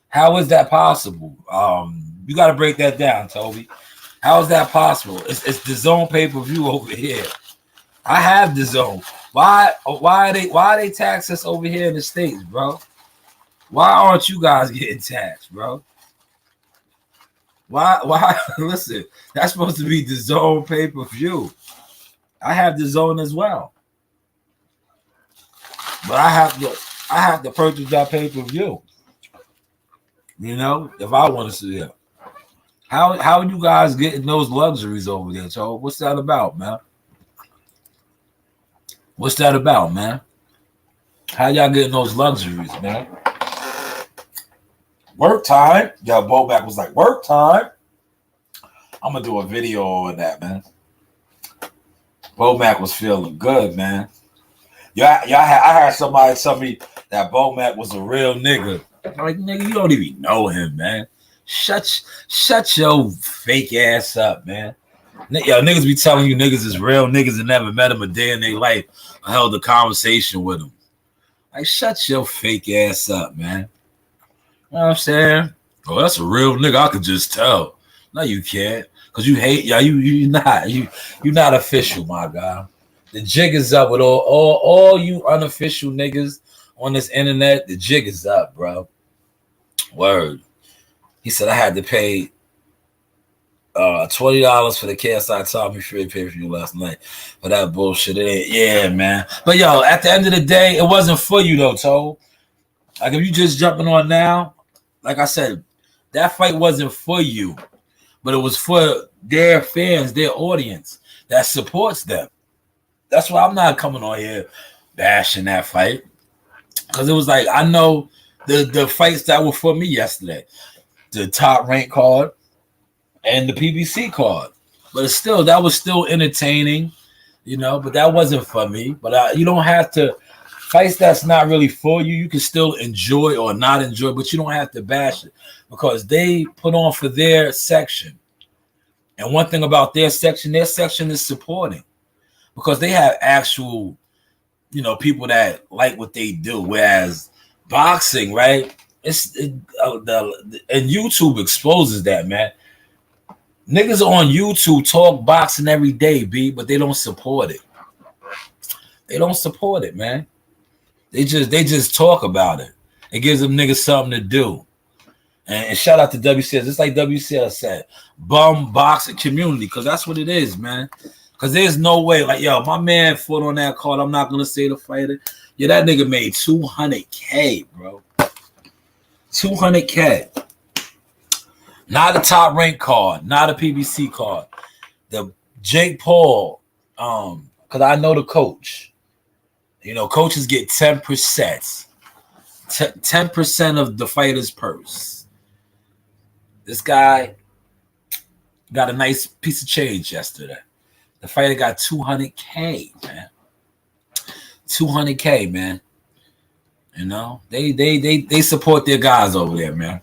How is that possible? You got to break that down, Toby. How is that possible? It's DAZN pay-per-view over here. I have DAZN. Why are they tax us over here in the States, bro? Why aren't you guys getting taxed, bro? Why? Listen, that's supposed to be DAZN pay-per-view. I have DAZN as well, but I have to purchase that pay-per-view. You know, if I want to see it. How are you guys getting those luxuries over there, so what's that about, man? What's that about, man? How y'all getting those luxuries, man? Work time. Yo, Boback was like, work time. I'm gonna do a video on that, man. Boback was feeling good, man. I heard somebody tell me that Boback was a real nigga. I'm like, nigga, you don't even know him, man. Shut your fake ass up, man. Yo, niggas be telling you niggas is real niggas and never met him a day in their life. I held a conversation with him. Like, shut your fake ass up, man. You know what I'm saying? Oh, that's a real nigga. I could just tell. No, you can't. Because you hate, yeah, you're not official, my guy. The jig is up with all you unofficial niggas on this internet. The jig is up, bro. Word. He said I had to pay $20 for the KSI Tommy Fury pay-per-view last night for that bullshit. It ain't, yeah, man. But yo, at the end of the day, it wasn't for you though, Toe. Like if you just jumping on now, like I said, that fight wasn't for you, but it was for their fans, their audience that supports them. That's why I'm not coming on here bashing that fight. Because it was like, I know the fights that were for me yesterday. The top rank card and the PBC card. But it's still, that was still entertaining, you know, but that wasn't for me. But you don't have to, fights that's not really for you, you can still enjoy or not enjoy, but you don't have to bash it because they put on for their section. And one thing about their section is supporting because they have actual, you know, people that like what they do. Whereas boxing, right? And YouTube exposes that, man. Niggas on YouTube talk boxing every day, B, but they don't support it. They don't support it, man. They just talk about it. It gives them niggas something to do. And shout out to WCS. It's like WCS said, bum boxing community, because that's what it is, man. Because there's no way, like, yo, my man fought on that card. I'm not gonna say the fighter. Yeah, that nigga made $200K, bro. $200K. Not a top rank card, not a PBC card. The Jake Paul, because I know the coach. You know, coaches get 10%. 10% of the fighter's purse. This guy got a nice piece of change yesterday. The fighter got $200K, man. $200K, man. You know, they support their guys over there, man.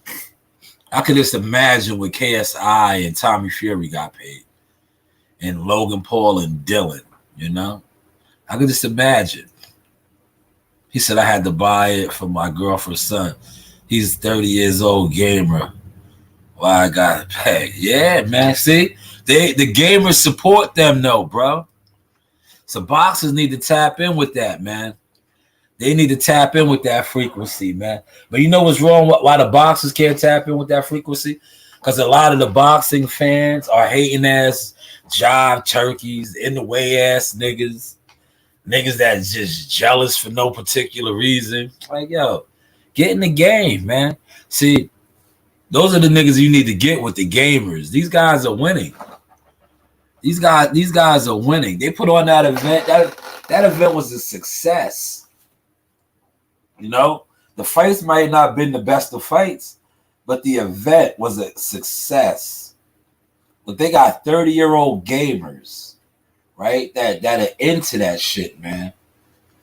I could just imagine what KSI and Tommy Fury got paid, and Logan Paul and Dylan. You know, I could just imagine. He said I had to buy it for my girlfriend's son. He's 30 years old, gamer. Why I got paid? Yeah, man. See, the gamers support them, though, bro. So boxers need to tap in with that, man. They need to tap in with that frequency, man. But you know what's wrong? Why the boxers can't tap in with that frequency? Because a lot of the boxing fans are hating ass jive turkeys, in the way ass niggas. Niggas that's just jealous for no particular reason. Like, yo, get in the game, man. See, those are the niggas you need to get with the gamers. These guys are winning. These guys are winning. They put on that event. That event was a success. You know, the fights might not have been the best of fights, but the event was a success. But they got 30-year-old gamers, right? That are into that shit, man.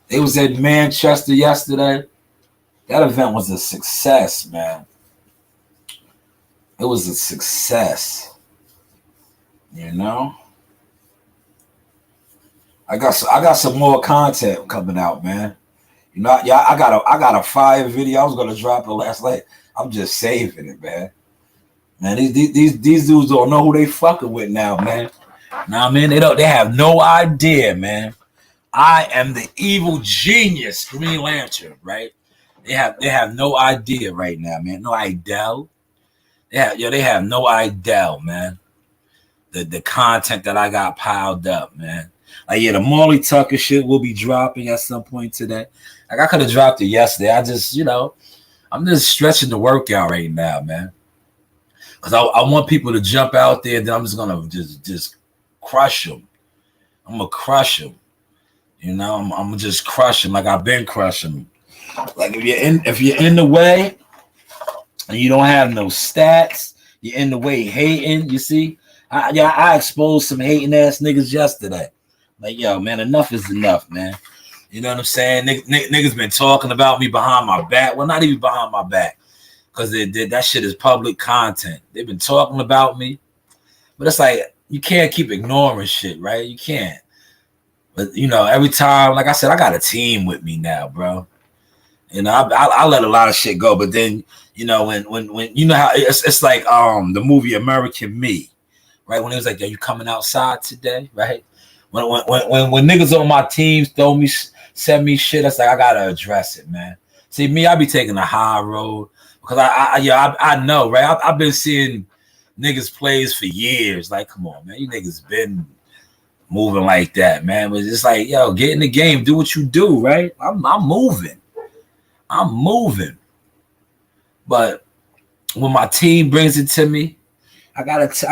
They was in Manchester yesterday. That event was a success, man. It was a success. You know? I got some more content coming out, man. You know, yeah, I got a fire video. I was gonna drop it last night. I'm just saving it, man. Man, these dudes don't know who they fucking with now, man. Now, man, they have no idea, man. I am the evil genius Green Lantern, right? They have no idea right now, man. No idea. They have no idea, man. The content that I got piled up, man. Like, yeah, the Marley Tucker shit will be dropping at some point today. Like, I could have dropped it yesterday. I just, I'm just stretching the workout right now, man. Because I want people to jump out there, then I'm just going to just crush them. I'm going to crush them. I'm going to just crush them like I've been crushing them. Like, if you're in the way and you don't have no stats, you're in the way hating, you see? I exposed some hating ass niggas yesterday. Like, yo, man, enough is enough, man. You know what I'm saying? Niggas been talking about me behind my back. Well, not even behind my back, because that shit is public content. They've been talking about me, but it's like you can't keep ignoring shit, right? You can't. But every time, like I said, I got a team with me now, bro. I let a lot of shit go, but then when you know how it's like the movie American Me, right? When it was like, "Are you coming outside today?" Right? When niggas on my team send me shit, that's like I gotta address it, man. See, me, I be taking the high road because I know, right? I've been seeing niggas plays for years. Like, come on, man, you niggas been moving like that, man. But it's like, yo, get in the game, do what you do, right? I'm moving. But when my team brings it to me, I gotta address it.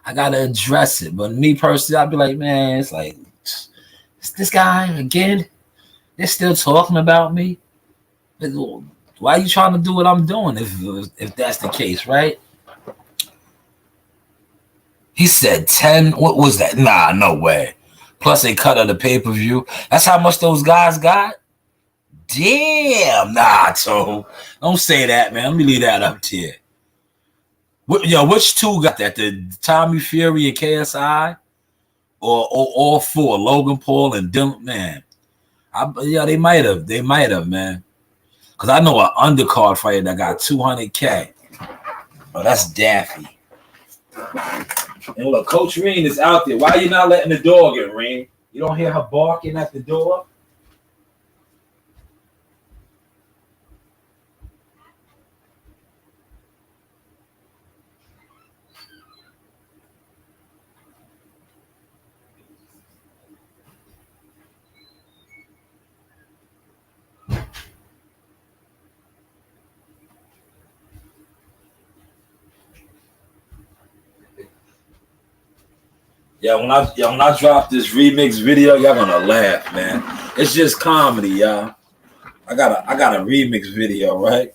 I gotta address it. But me personally, I'd be like, man, it's like, this guy again. They're still talking about me. Why are you trying to do what I'm doing if that's the case, right? He said 10. What was that? Nah, no way. Plus they cut of the pay-per-view. That's how much those guys got? Damn. Nah, so don't say that, man. Let me leave that up to you. Which two got that? The Tommy Fury and KSI? Or all four? Logan Paul and Dylan? Man. They might have. They might have, man. Because I know an undercard fighter that got $200K. Oh, that's Daffy. And look, Coach Reen is out there. Why are you not letting the dog in, Reen? You don't hear her barking at the door? Yeah, when I drop this remix video, y'all gonna laugh, man. It's just comedy, y'all. I got a remix video, right?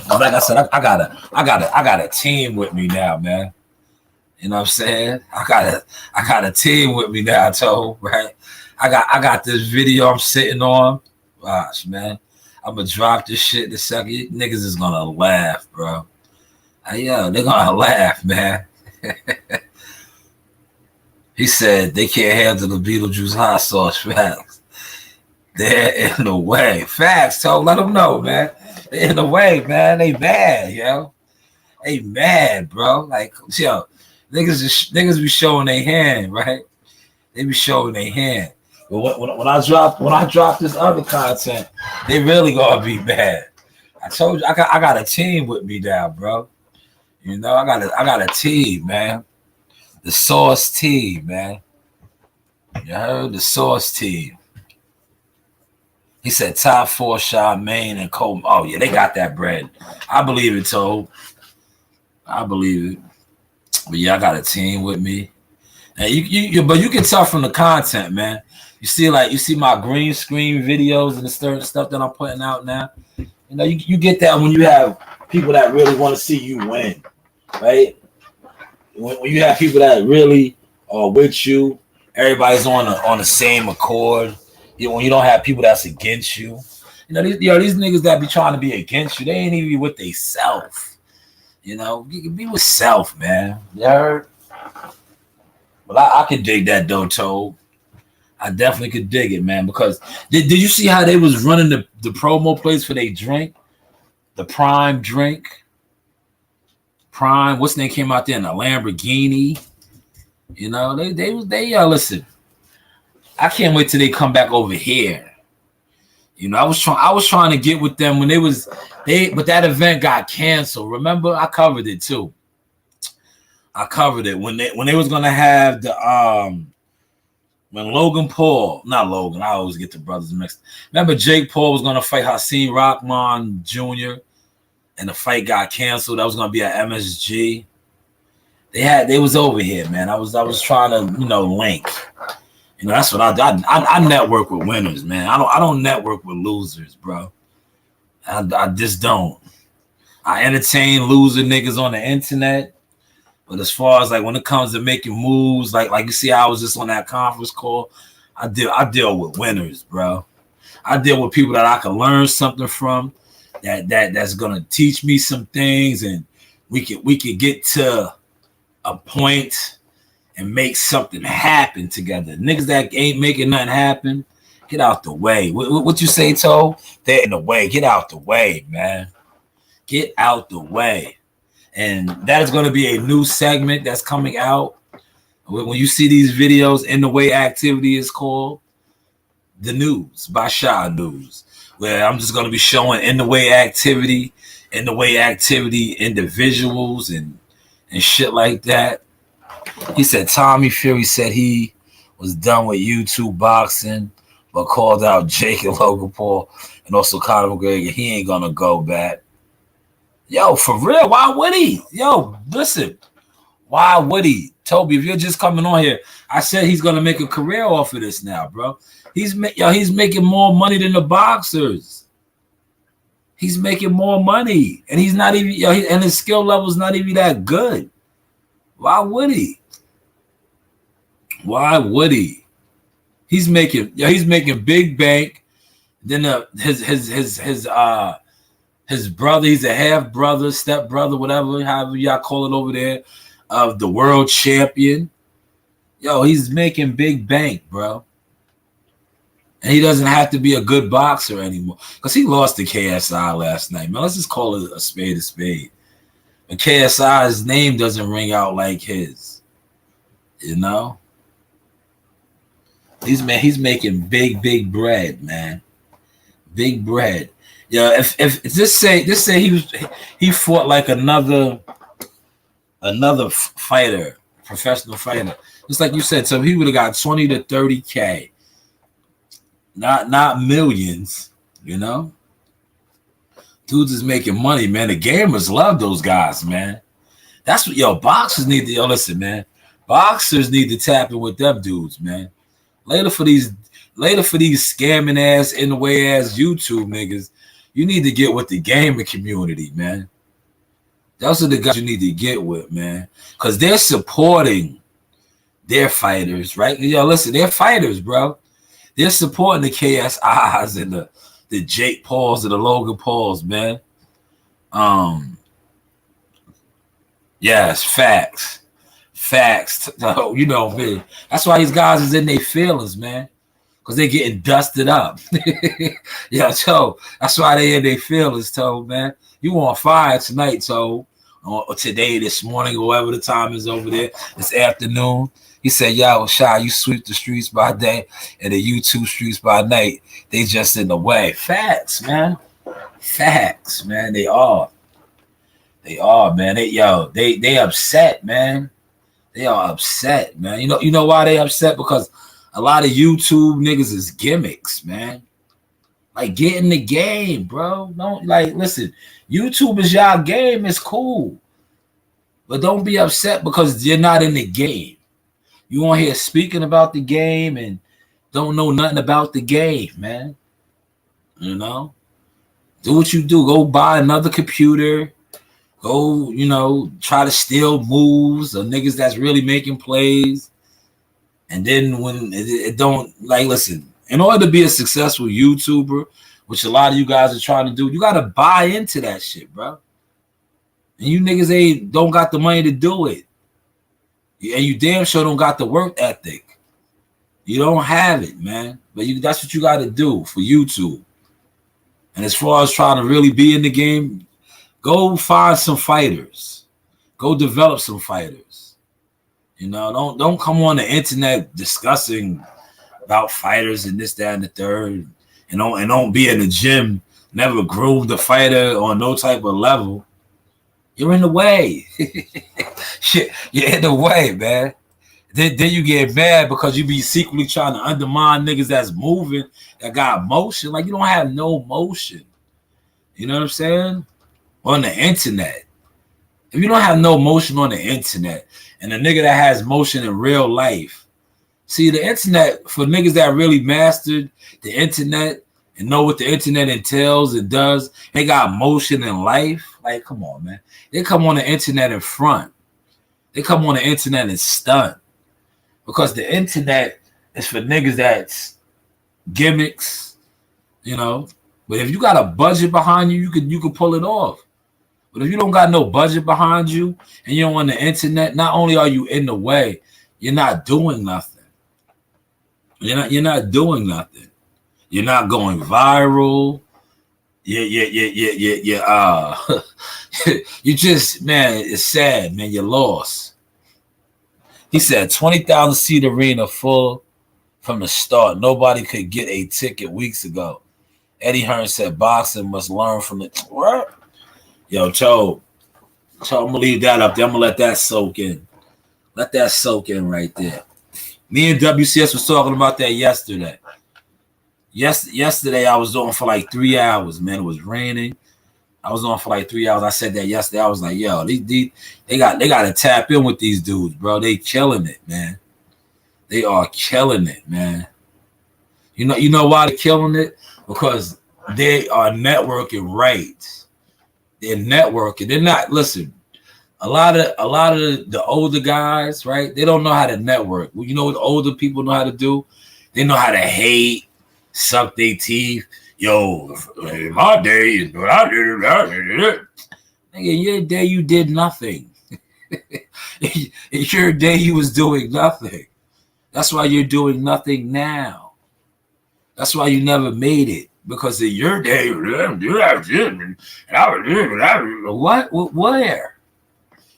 Like I said, I got a team with me now, man. You know what I'm saying? I got a team with me now, too, right? I got this video I'm sitting on. Watch, man. I'm gonna drop this shit in a second. You niggas is gonna laugh, bro. They're gonna laugh, man. He said they can't handle the Beetlejuice hot sauce. Facts. They're in the way. Facts. So let them know, man. They're in the way, man. They mad, yo. They mad, bro. Like, yo, niggas be showing their hand, right? They be showing their hand. But when I drop this other content, they really gonna be mad. I told you I got a team with me now, bro. I got a team, man. The Sauce team, man. You heard? The Sauce team. He said top 4 Charmaine and Cole. Oh, yeah, they got that bread. I believe it, Toe. I believe it. But yeah, I got a team with me. And but you can tell from the content, man. You see my green screen videos and the certain stuff that I'm putting out now. You know, you get that when you have people that really want to see you win, right? When you have people that really are with you, everybody's on the same accord. You know, when you don't have people that's against you, these niggas that be trying to be against you, they ain't even with they self. You know, you can be with self, man. You heard? But I could dig that though, Toad. I definitely could dig it, man. Because did you see how they was running the promo place for their drink, the Prime drink? Prime, what's name came out there in a Lamborghini? You know, they listen. I can't wait till they come back over here. You know, I was trying to get with them when but that event got canceled. Remember, I covered it too. I covered it when they was gonna have the when Logan Paul, not Logan, I always get the brothers mixed. Remember, Jake Paul was gonna fight Hakeem Rahman Jr. and the fight got canceled. That was gonna be at MSG. They was over here, man. I was trying to link. You know, that's what I network with winners, man. I don't network with losers, bro. I just don't. I entertain loser niggas on the internet, but as far as like when it comes to making moves, like you see, I was just on that conference call. I deal with winners, bro. I deal with people that I can learn something from, that's gonna teach me some things, and we could get to a point and make something happen together. Niggas that ain't making nothing happen, get out the way. What you say, Toe? They're in the way. Get out the way, man. Get out the way. And that is going to be a new segment that's coming out. When you see these videos, In the Way Activity is called The Newz by Shanewz, where I'm just going to be showing In the Way Activity individuals and shit like that. He said Tommy Fury said he was done with YouTube boxing, but called out Jake and Logan Paul and also Conor McGregor. He ain't gonna go back. Yo, for real, why would he? Yo, listen, why would he? Toby, if you're just coming on here, I said he's gonna make a career off of this now, bro. He's making more money than the boxers. He's making more money, and he's not even and his skill level is not even that good. Why would he? Why would he? He's making big bank. Then his brother, he's a half brother, step brother, whatever, however y'all call it over there, of the world champion. Yo, he's making big bank, bro. And he doesn't have to be a good boxer anymore. Because he lost to KSI last night, man. Let's just call it a spade a spade. And KSI's name doesn't ring out like his. You know? He's making big bread, man. Big bread. Yeah, if just say he fought like another fighter, professional fighter. Just like you said, so he would have got 20 to 30K. Not millions, you know? Dudes is making money, man. The gamers love those guys, man. That's what boxers need to listen, man. Boxers need to tap in with them dudes, man. Later for these scamming ass, in the way ass YouTube niggas, you need to get with the gaming community, man. Those are the guys you need to get with, man. Because they're supporting their fighters, right? Listen, they're fighters, bro. They're supporting the KSIs and the Jake Pauls and the Logan Pauls, man. Yes, facts. You know me. That's why these guys is in their feelings, man. Because they're getting dusted up. So that's why they in their feelings, Toe, man. You on fire tonight, Toe. Or today, this morning, or whatever the time is over there, this afternoon. He said, yo, Shy, you sweep the streets by day and the YouTube streets by night. They just in the way. Facts, man. Facts, man. They are. They are, man. They upset, man. They are upset, man. You know why they upset? Because a lot of YouTube niggas is gimmicks, man. Like, get in the game, bro. Don't listen. YouTube is y'all game. It's cool, but don't be upset because you're not in the game. You on here speaking about the game and don't know nothing about the game, man. You know, Do what you do. Go buy another computer. Go, try to steal moves of niggas that's really making plays. And then when it don't, like, listen, in order to be a successful YouTuber, which a lot of you guys are trying to do, you got to buy into that shit, bro. And you niggas don't got the money to do it. And you damn sure don't got the work ethic. You don't have it, man. But that's what you got to do for YouTube. And as far as trying to really be in the game, go find some fighters. Go develop some fighters. Don't come on the internet discussing about fighters and this, that, and the third. And don't be in the gym. Never groove the fighter on no type of level. You're in the way. You're in the way, man. Then you get mad because you be secretly trying to undermine niggas that's moving, that got motion. Like, you don't have no motion. You know what I'm saying? On the internet. If you don't have no motion on the internet, and a nigga that has motion in real life, see, the internet, for niggas that really mastered the internet and know what the internet entails and does, they got motion in life. Like, come on, man. They come on the internet in front. They come on the internet and stunt. Because the internet is for niggas that's gimmicks, But if you got a budget behind you, you can pull it off. But if you don't got no budget behind you and you're on the internet, not only are you in the way, you're not doing nothing. You're not doing nothing. You're not going viral. You just, man, it's sad, man. You're lost. He said 20,000 seat arena full from the start. Nobody could get a ticket weeks ago. Eddie Hearn said boxing must learn from it. What? Yo, Cho, I'm going to leave that up there. I'm going to let that soak in. Let that soak in right there. Me and WCS was talking about that yesterday. Yesterday, I was on for like 3 hours, man. It was raining. I was on for like 3 hours. I said that yesterday. I was like, yo, they got to tap in with these dudes, bro. They killing it, man. They are killing it, man. You know why they're killing it? Because they are networking right. They're networking. They're not, listen, a lot of the older guys, right? They don't know how to network. Well, you know what older people know how to do? They know how to hate, suck their teeth. Yo, in my day, nigga, in your day you did nothing. In your day you was doing nothing. That's why you're doing nothing now. That's why you never made it. Because in your day, what?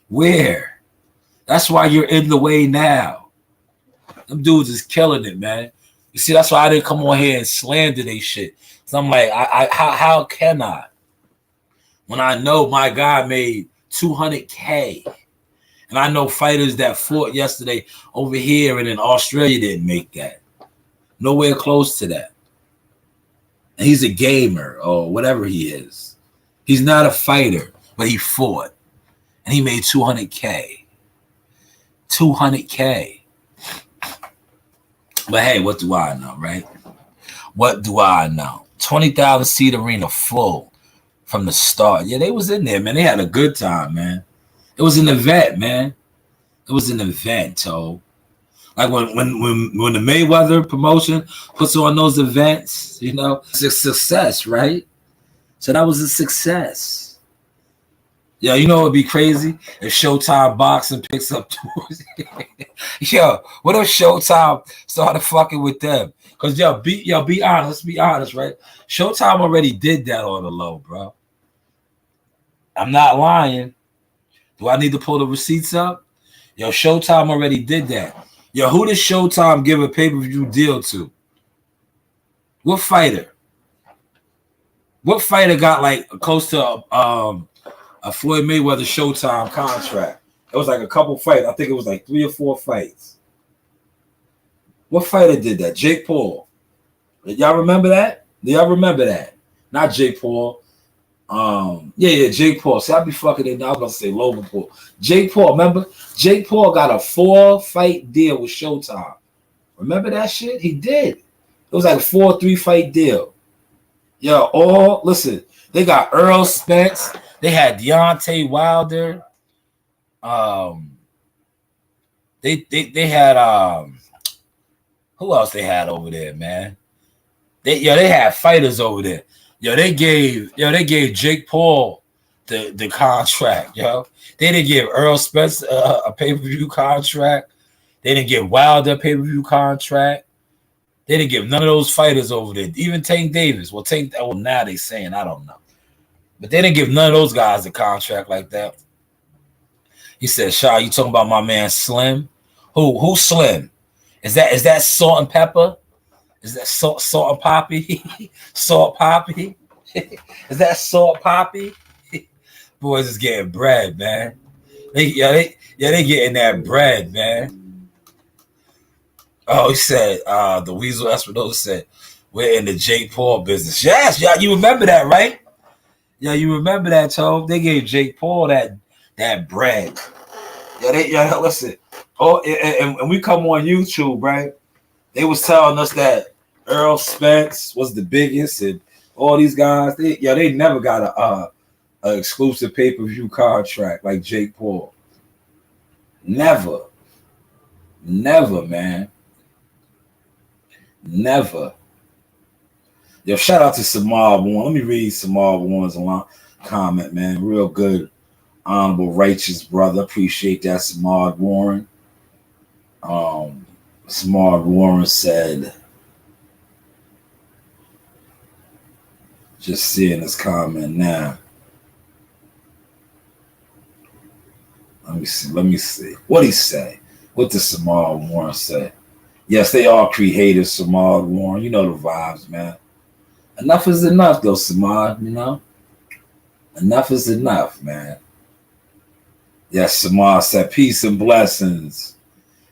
Where? That's why you're in the way now. Them dudes is killing it, man. You see, that's why I didn't come on here and slander they shit. So I'm like, how can I? When I know my guy made $200K, and I know fighters that fought yesterday over here and in Australia didn't make that. Nowhere close to that. And he's a gamer or whatever he is. He's not a fighter, but he fought. And he made $200K. $200K. But hey, what do I know, right? What do I know? 20,000 seat arena full from the start. Yeah, they was in there, man. They had a good time, man. It was an event, man. It was an event, so like when the Mayweather promotion puts on those events, it's a success, right? So that was a success. Yeah, you know it'd be crazy if Showtime Boxing picks up tours. Yo, what if Showtime started fucking with them? Cause be honest, let's be honest, right? Showtime already did that on the low, bro. I'm not lying. Do I need to pull the receipts up? Yo, Showtime already did that. Yo, who does Showtime give a pay-per-view deal to? What fighter? What fighter got like close to a Floyd Mayweather Showtime contract? It was like a couple fights. I think it was like 3 or 4 fights. What fighter did that? Jake Paul. Y'all remember that? Do y'all remember that? Not Jake Paul. Yeah, Jake Paul. See, I'd be fucking it now. I was about to say Logan Paul. Jake Paul, remember? Jake Paul got a 4-fight deal with Showtime. Remember that shit? He did. It was like a 4 3-fight deal. Yo, all listen, they got Earl Spence. They had Deontay Wilder. Um, they had who else they had over there, man? They had fighters over there. They gave Jake Paul the contract, yo. They didn't give Earl Spence a pay-per-view contract. They didn't give Wilder a pay-per-view contract. They didn't give none of those fighters over there. Even Tank Davis. Well, now they saying, I don't know. But they didn't give none of those guys a contract like that. He said, Shaw, you talking about my man Slim? Who's Slim? Is that Salt and Pepper? Is that Salt and Poppy? Salt Poppy? Is that Salt Poppy? Boys is getting bread, man. They getting that bread, man. Oh, he said, the Weasel Espinosa said, we're in the Jake Paul business. Yes, yeah, you remember that, right? Yeah, you remember that, Toe? They gave Jake Paul that bread. Yeah, listen. Oh, and we come on YouTube, right? They was telling us that Earl Spence was the biggest, and all these guys, they never got a exclusive pay-per-view contract like Jake Paul. Never, man. Never. Yo, shout out to Samad Warren. Let me read Samad Warren's comment, man. Real good, honorable, righteous brother. Appreciate that, Samad Warren. Samad Warren said, just seeing this comment now. Let me see. What he say? What did Samad Warren say? Yes, they are creative, Samad Warren. You know the vibes, man. Enough is enough, though, Samad, you know? Enough is enough, man. Yes, Samad said, peace and blessings.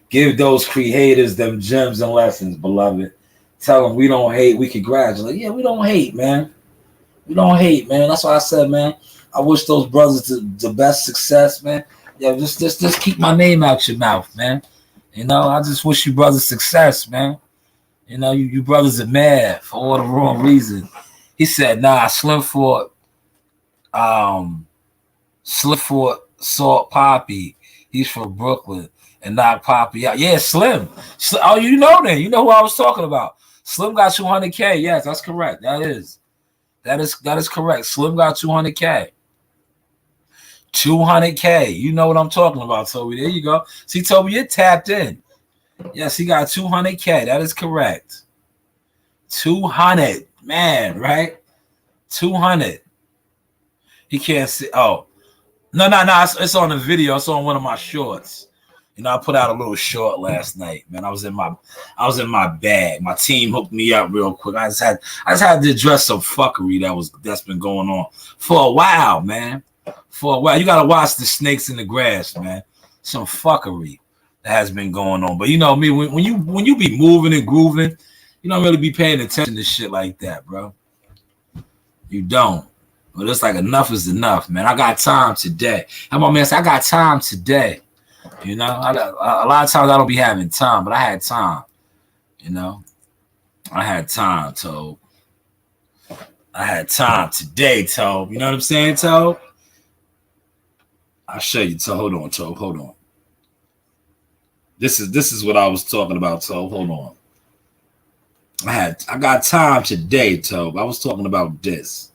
Give those creators them gems and lessons, beloved. Tell them we don't hate, we congratulate. Yeah, we don't hate, man. We don't hate, man. That's why I said, man, I wish those brothers the best success, man. Yeah, just keep my name out your mouth, man. You know, I just wish you brothers success, man. You know, you brothers are mad for all the wrong reasons. He said, nah, Slim fought Salt Poppy. He's from Brooklyn and not Poppy. Yeah, Slim. Oh, you know then. You know who I was talking about. Slim got 200K. Yes, that's correct. That is correct. Slim got 200K. 200K. You know what I'm talking about, Toby. There you go. See, Toby, you're tapped in. Yes, he got 200K. That is correct. 200. Man, right? 200. He can't see. Oh. No. It's on the video. It's on one of my shorts. You know, I put out a little short last night, man. I was in my bag. My team hooked me up real quick. I just had to address some fuckery that's been going on for a while, man. For a while. You gotta watch the snakes in the grass, man. Some fuckery that has been going on. But you know me, when you be moving and grooving, you don't really be paying attention to shit like that, bro. You don't. But it's like enough is enough, man. I got time today. Come on, man. I got time today. You know, a lot of times I don't be having time, but I had time. You know, I had time, Tobe. I had time today, Tobe. You know what I'm saying, Tobe? I'll show you, Tobe. Hold on, Tobe. Hold on. This is what I was talking about, Tobe. Hold on. I got time today, Tobe. I was talking about this.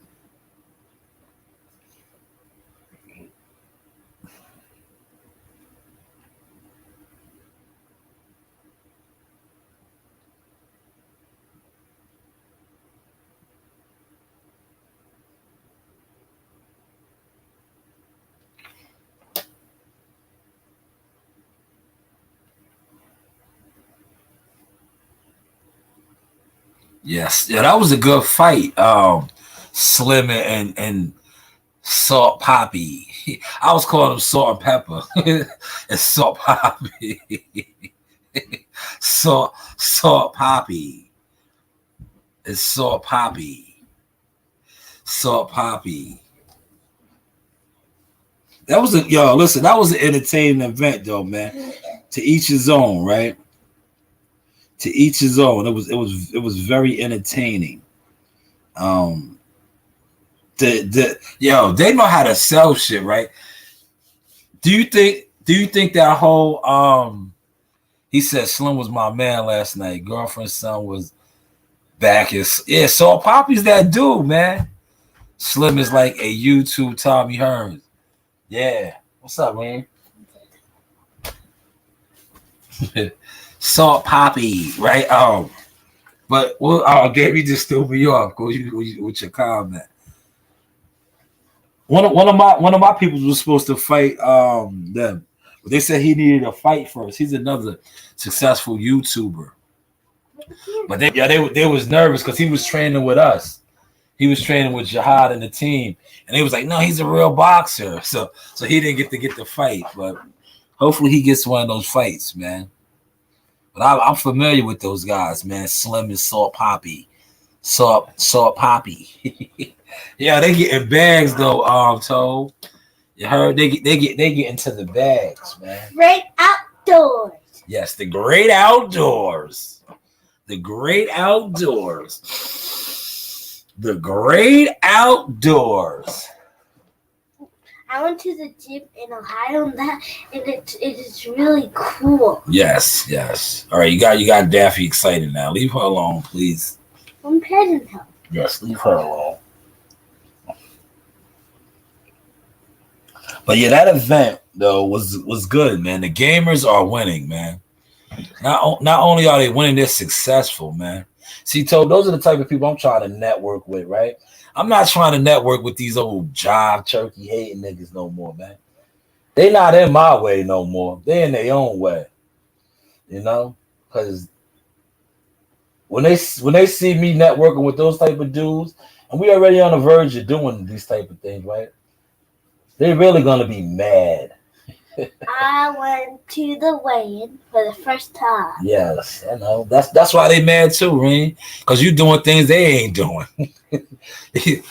Yes, yeah, that was a good fight. Slim and Salt Poppy. I was calling him Salt and Pepper. It's Salt Poppy. Salt Poppy. It's Salt Poppy. Salt Poppy. That was that was an entertaining event though, man. To each his own, right? To each his own. It was very entertaining. Yo, they know how to sell shit, right? Do you think that whole he said Slim was my man last night, girlfriend's son was back is so Poppy's that dude, man. Slim is like a YouTube Tommy Hearns. Yeah. What's up, man? Salt Poppy, right? But Gabby just threw me off. Go with your comment. One of my people was supposed to fight them, but they said he needed a fight first. He's another successful YouTuber, but they was nervous because he was training with us. He was training with Jihad and the team, and they was like, "No, he's a real boxer." So he didn't get the fight, but hopefully he gets one of those fights, man. But I'm familiar with those guys, man. Slim and Salt Poppy, Salt Poppy. Yeah, they getting bags though. Told you heard they get into the bags, man. Great outdoors. Yes, the great outdoors. The great outdoors. The great outdoors. I went to the gym in Ohio and it is really cool. Yes. All right, you got Daffy excited now. Leave her alone, please. I'm petting her. Yes, leave her alone. But yeah, that event though was good, man. The gamers are winning, man. Not only are they winning, they're successful, man. See, those are the type of people I'm trying to network with, right? I'm not trying to network with these old job turkey hating niggas no more, man. They not in my way no more. They in their own way, you know. Because when they see me networking with those type of dudes, and we already on the verge of doing these type of things, right? They're really gonna be mad. I went to the weigh-in for the first time. Yes, I know. That's why they mad too, Reen. Because you doing things they ain't doing. you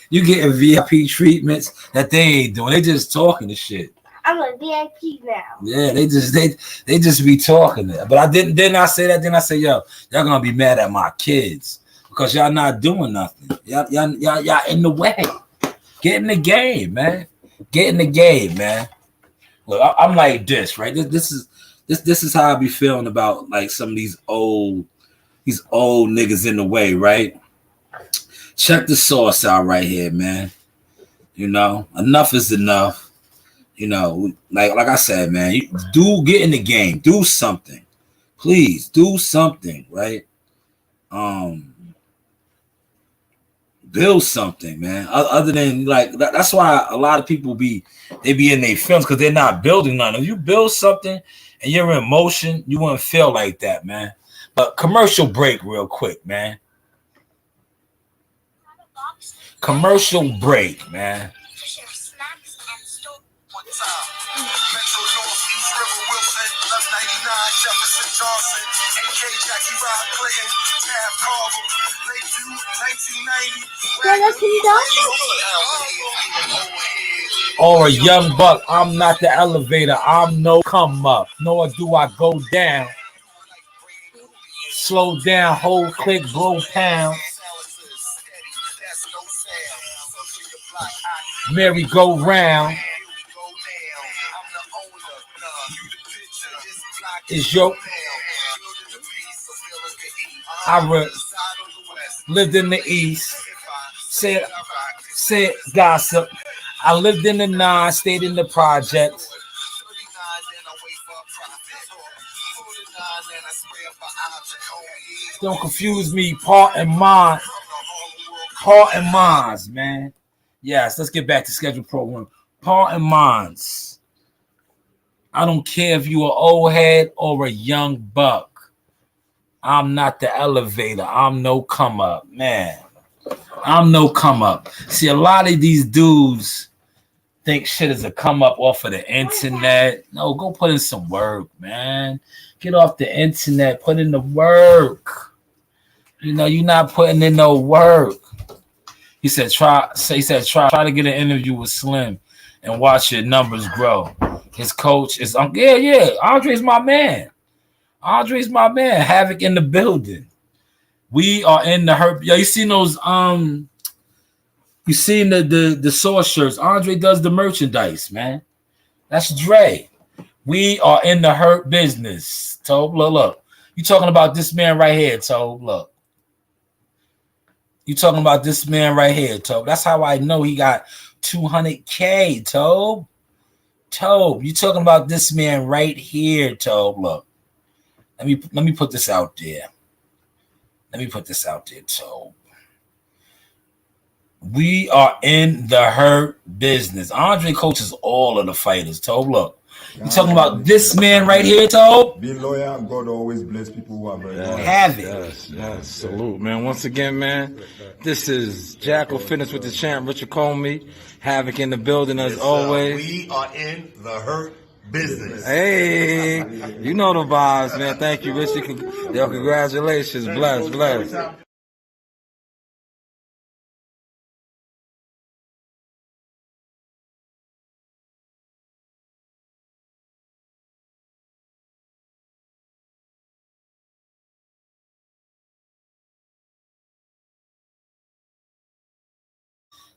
getting VIP treatments that they ain't doing. They just talking the shit. I'm a VIP now. Yeah, they just be talking it. But I didn't I say that? Then I say, yo, y'all gonna be mad at my kids because y'all not doing nothing. Y'all in the way. Get in the game, man. Get in the game, man. Look, I'm like this, right? This is how I be feeling about like some of these old niggas in the way, right? Check the source out right here, man. You know, enough is enough. You know, like I said, man, do get in the game, do something, please, do something, right? Build something, man. Other than like that's why a lot of people be in their films because they're not building none. If you build something and you're in motion, you wouldn't feel like that, man. But commercial break real quick, man. Commercial break, man. Or a young buck, I'm not the elevator, I'm no come up, nor do I go down. Slow down, whole click, blow pounds. Merry go round. Is your I lived in the East. Said gossip. I lived in the 9, stayed in the projects. Don't confuse me, part and minds, man. Yes, let's get back to scheduled program. Part and minds. I don't care if you an old head or a young buck. I'm not the elevator. I'm no come up, man. I'm no come up. See, a lot of these dudes think shit is a come up off of the internet. No, go put in some work, man. Get off the internet. Put in the work. You know, you're not putting in no work. He said, try to get an interview with Slim and watch your numbers grow. His coach is Andre's my man. Havoc in the building. We are in the hurt. Yo, you seen those you seen the source shirts. Andre does the merchandise, man. That's Dre. We are in the hurt business. Tobe, look. You talking about this man right here, Tobe. Look. You talking about this man right here, Tobe. That's how I know he got 200K, Tobe. Tobe, you talking about this man right here, Tobe. Look. Let me put this out there. Let me put this out there, Tobe. We are in the hurt business. Andre coaches all of the fighters, Tobe. Look. You talking about this man right here, Tobe? Be loyal. God always bless people who are very loyal. Have it. Yes. Salute, man. Once again, man, this is Jackal Fitness with the champ, Richard Comey. Havoc in the building as always. We are in the hurt business. Hey, you know the vibes, man. Thank you, Richard. Yo, congratulations. Bless.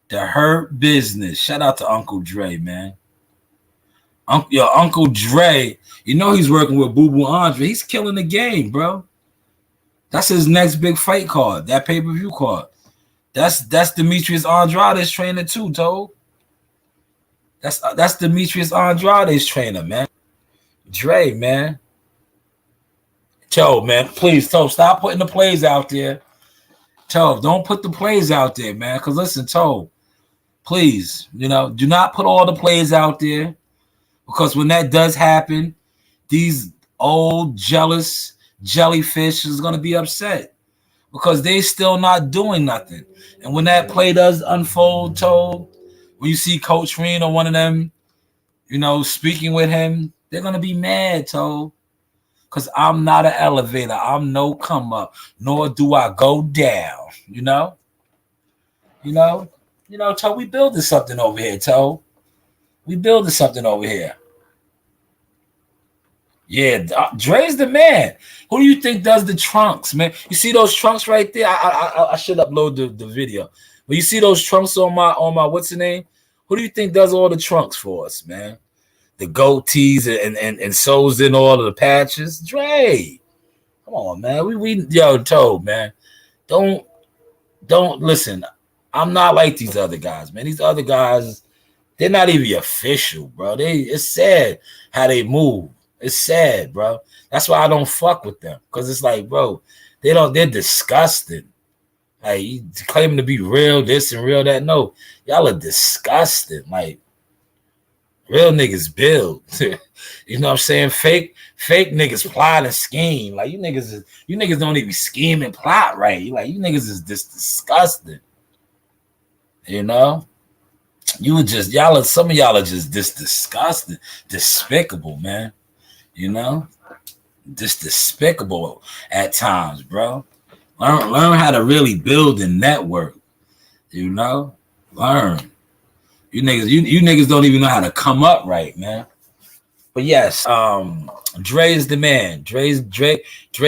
The hurt business. Shout out to Uncle Dre, man. Uncle Dre, you know he's working with Boo Boo Andre. He's killing the game, bro. That's his next big fight card, that pay-per-view card. That's Demetrius Andrade's trainer too, Tobe. That's Demetrius Andrade's trainer, man. Dre, man. Tobe, man, please, Tobe, stop putting the plays out there. Tobe, don't put the plays out there, man. Because listen, Tobe, please, do not put all the plays out there. Because when that does happen, these old, jealous jellyfish is going to be upset. Because they still not doing nothing. And when that play does unfold, Tobe, when you see Coach Reen or one of them, speaking with him, they're going to be mad, Tobe. Because I'm not an elevator. I'm no come up, nor do I go down. Tobe, we building something over here, Tobe. We building something over here. Yeah, Dre's the man. Who do you think does the trunks, man? You see those trunks right there? I should upload the video. But you see those trunks on my what's the name? Who do you think does all the trunks for us, man? The goatees and sews in all of the patches. Dre. Come on, man. Yo, Tobe, man. Don't listen. I'm not like these other guys, man. These other guys, they're not even official, bro. It's sad how they move. It's sad, bro. That's why I don't fuck with them. Because it's like, bro, they're disgusting. Like, you claiming to be real this and real that. No, y'all are disgusting. Like, real niggas build. You know what I'm saying? Fake niggas plot and scheme. Like, you niggas don't even scheme and plot right. Like, you niggas is just disgusting. Some of y'all are just this disgusting, despicable, man. Just despicable at times, bro. Learn how to really build a network. Learn. You niggas don't even know how to come up right, man. But yes, Dre is the man. Dre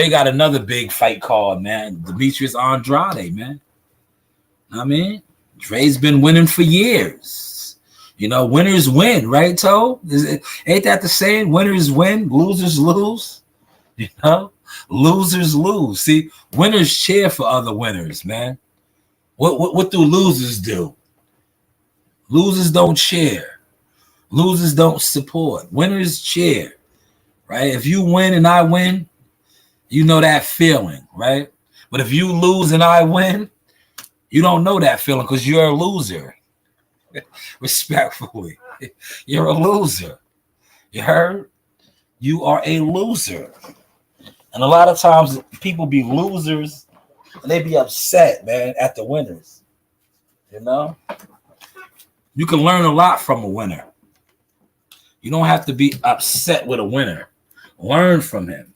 got another big fight card, man. Demetrius Andrade, man. I mean, Dre's been winning for years. Winners win, right, Toe? Ain't that the saying? Winners win, losers lose. Losers lose. See, winners cheer for other winners, man. What do losers do? Losers don't cheer. Losers don't support. Winners cheer, right? If you win and I win, you know that feeling, right? But if you lose and I win, you don't know that feeling because you're a loser. Respectfully, you're a loser. You heard? You are a loser. And a lot of times people be losers and they be upset, man, at the winners. You can learn a lot from a winner. You don't have to be upset with a winner. Learn from him.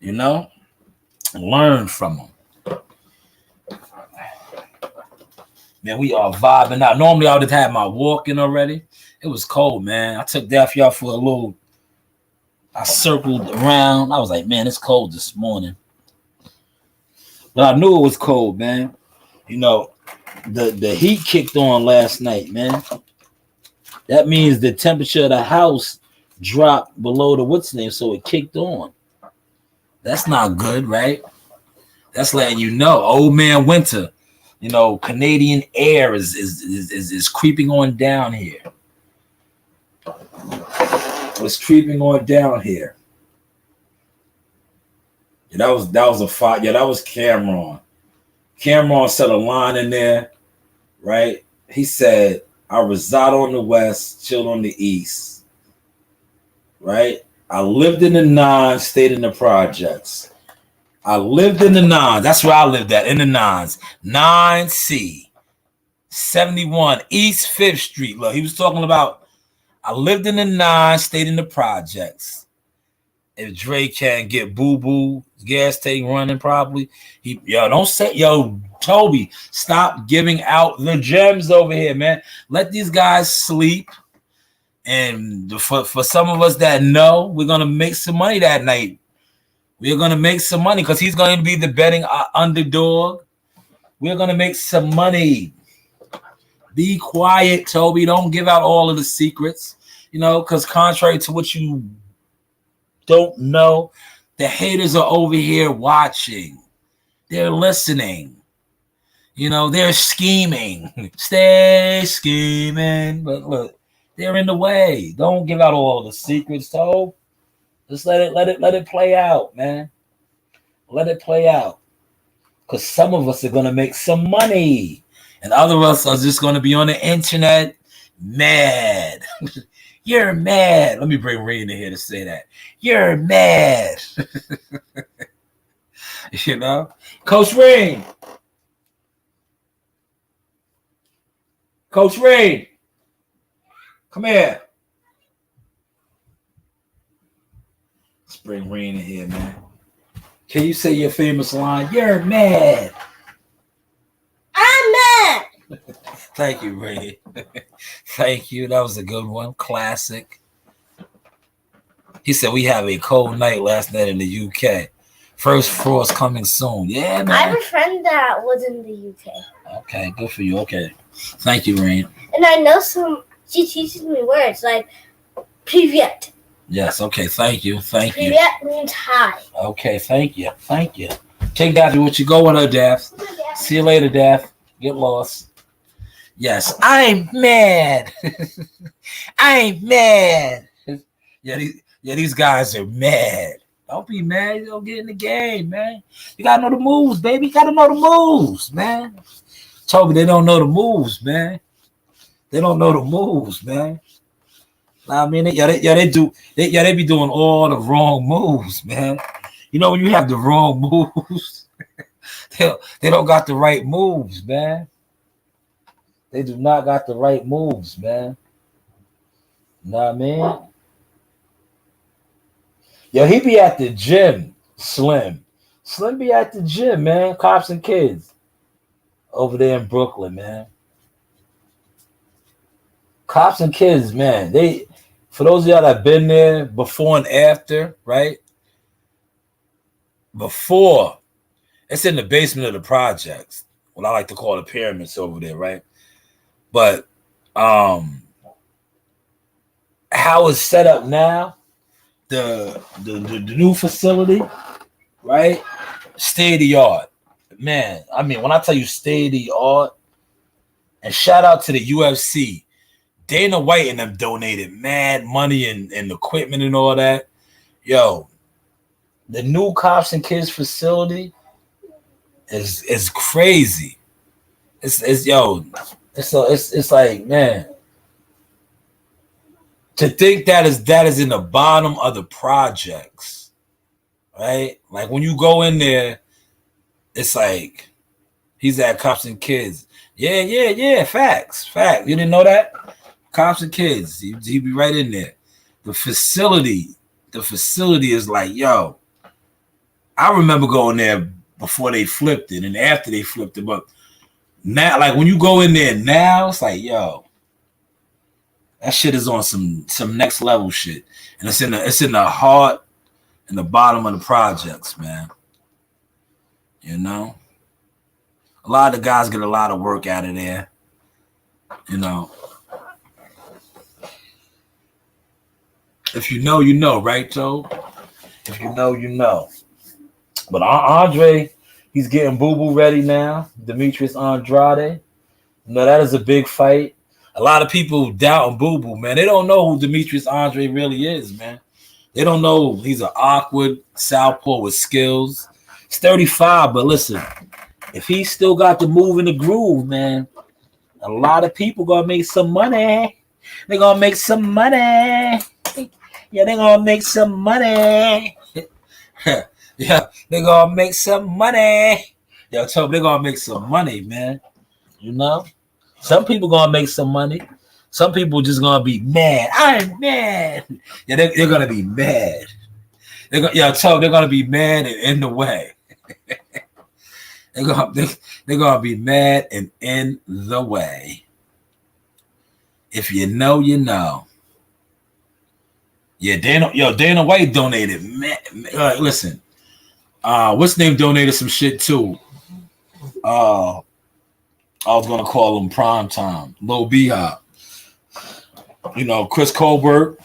Learn from him. Man, we are vibing out. Normally, I would have had my walk in already. It was cold, man. I took that for y'all for a little. I circled around. I was like, man, it's cold this morning. But I knew it was cold, man. You know, the heat kicked on last night, man. That means the temperature of the house dropped below the what's name, so it kicked on. That's not good, right? That's letting you know, old man winter. You know, Canadian air is creeping on down here. It's creeping on down here. Yeah, that was a fight. Yeah, that was Cameron. Cameron set a line in there, right? He said, I reside on the west, chill on the east. Right? I lived in the nines, stayed in the projects. I lived in the nines. That's where I lived at, in the nines. 9C, 71 East 5th Street. Look, he was talking about, I lived in the nines, stayed in the projects. If Dre can't get boo-boo gas tank running properly, don't say, Toby, stop giving out the gems over here, man. Let these guys sleep. And for some of us that know, we're going to make some money that night. We're going to make some money because he's going to be the betting underdog. We're going to make some money. Be quiet, Toby. Don't give out all of the secrets, because contrary to what you don't know, the haters are over here watching. They're listening. They're scheming. Stay scheming. But look, they're in the way. Don't give out all the secrets, Toby. Just let it play out, man. Let it play out. Because some of us are going to make some money. And other of us are just going to be on the internet mad. You're mad. Let me bring Rain in here to say that. You're mad. Coach Rain. Coach Rain. Come here. Let's bring Rain in here, man. Can you say your famous line? You're mad. I'm mad. Thank you, Ray. Thank you. That was a good one. Classic. He said we have a cold night last night in the UK. First frost coming soon. Yeah, man. I have a friend that was in the UK. Okay, good for you. Okay. Thank you, Rain. And I know she teaches me words like Privyet. Yes, okay. Thank you. Thank you. Privyet means hi. Okay, thank you. Thank you. Take that to what you go with her, Daff. See you later, Daff. Get lost. Yes, I'm mad. I'm mad. Yeah, these guys are mad. Don't be mad. Don't get in the game, man. You gotta know the moves, baby. You gotta know the moves, man. Toby, they don't know the moves, man. They don't know the moves, man. I mean, they be doing all the wrong moves, man. When you have the wrong moves, they don't got the right moves, man. They do not got the right moves, man. You know what I mean? He be at the gym, Slim. Slim be at the gym, man. Cops and kids over there in Brooklyn, man. Cops and kids, man. For those of y'all that been there before and after, right? Before, it's in the basement of the projects. What I like to call the pyramids over there, right? But how it's set up now, the new facility, right? State of the art. Man, I mean, when I tell you state of the art, and shout out to the UFC. Dana White and them donated mad money and equipment and all that. Yo, the new Cops and Kids facility is crazy. It's like, man, to think that is in the bottom of the projects, right? Like when you go in there, it's like he's at Cops and Kids. Yeah. Facts. You didn't know that? Cops and Kids. He'd be right in there. The facility is like, yo, I remember going there before they flipped it and after they flipped it, but now, like when you go in there now, it's like, yo, that shit is on some next level shit, and it's in the heart and the bottom of the projects, man. A lot of the guys get a lot of work out of there. You know. If you know, you know, right, Joe? If you know, you know. But Andre, he's getting Boo Boo ready now. Demetrius Andrade. You know, that is a big fight. A lot of people doubting Boo Boo, man. They don't know who Demetrius Andrade really is, man. They don't know he's an awkward southpaw with skills. He's 35, but listen, if he still got the move in the groove, man, a lot of people gonna make some money. They're gonna make some money. Yeah, they're gonna make some money. Yeah, they're gonna make some money. Yo, tell me they're gonna make some money, man. You know? Some people gonna make some money. Some people just gonna be mad. I'm mad. Yeah, they're gonna be mad. They're gonna be mad and in the way. they're gonna be mad and in the way. If you know, you know. Yeah, Dana White donated. Man, listen, what's his name donated some shit too. I was gonna call him Prime Time, Lil B-Hop. You know, Chris Colbert,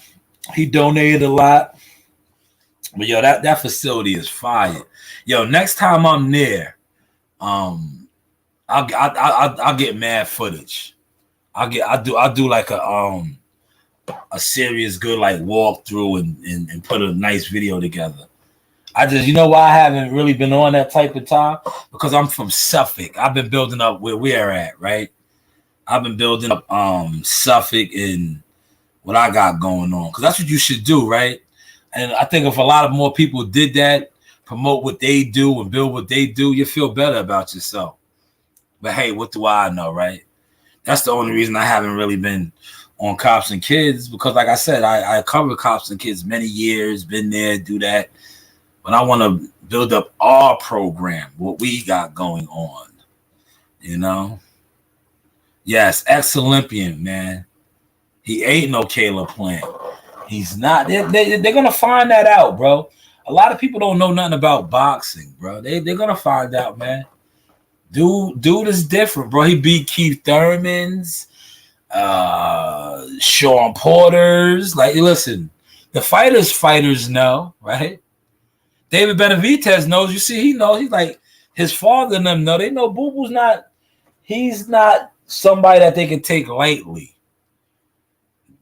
he donated a lot. But yo, that facility is fire. Yo, next time I'm there, I'll get mad footage. I'll do like a serious good like walkthrough and put a nice video together. You know why I haven't really been on that type of time? Because I'm from Suffolk. I've been building up where we're at, right? I've been building up Suffolk and what I got going on. Because that's what you should do, right? And I think if a lot of more people did that, promote what they do and build what they do, you feel better about yourself. But hey, what do I know, right? That's the only reason I haven't really been on Cops and Kids, because like I said, I covered Cops and Kids many years, been there, do that. But I want to build up our program, what we got going on, you know? Yes, ex-Olympian, man. He ain't no Caleb Plant. He's not. They're going to find that out, bro. A lot of people don't know nothing about boxing, bro. They're going to find out, man. Dude is different, bro. He beat Keith Thurman's, Sean Porter's. Like, listen, the fighters know, right? David Benavidez knows. You see, he knows. He's like his father and them know. They know Boo Boo's not. He's not somebody that they can take lightly.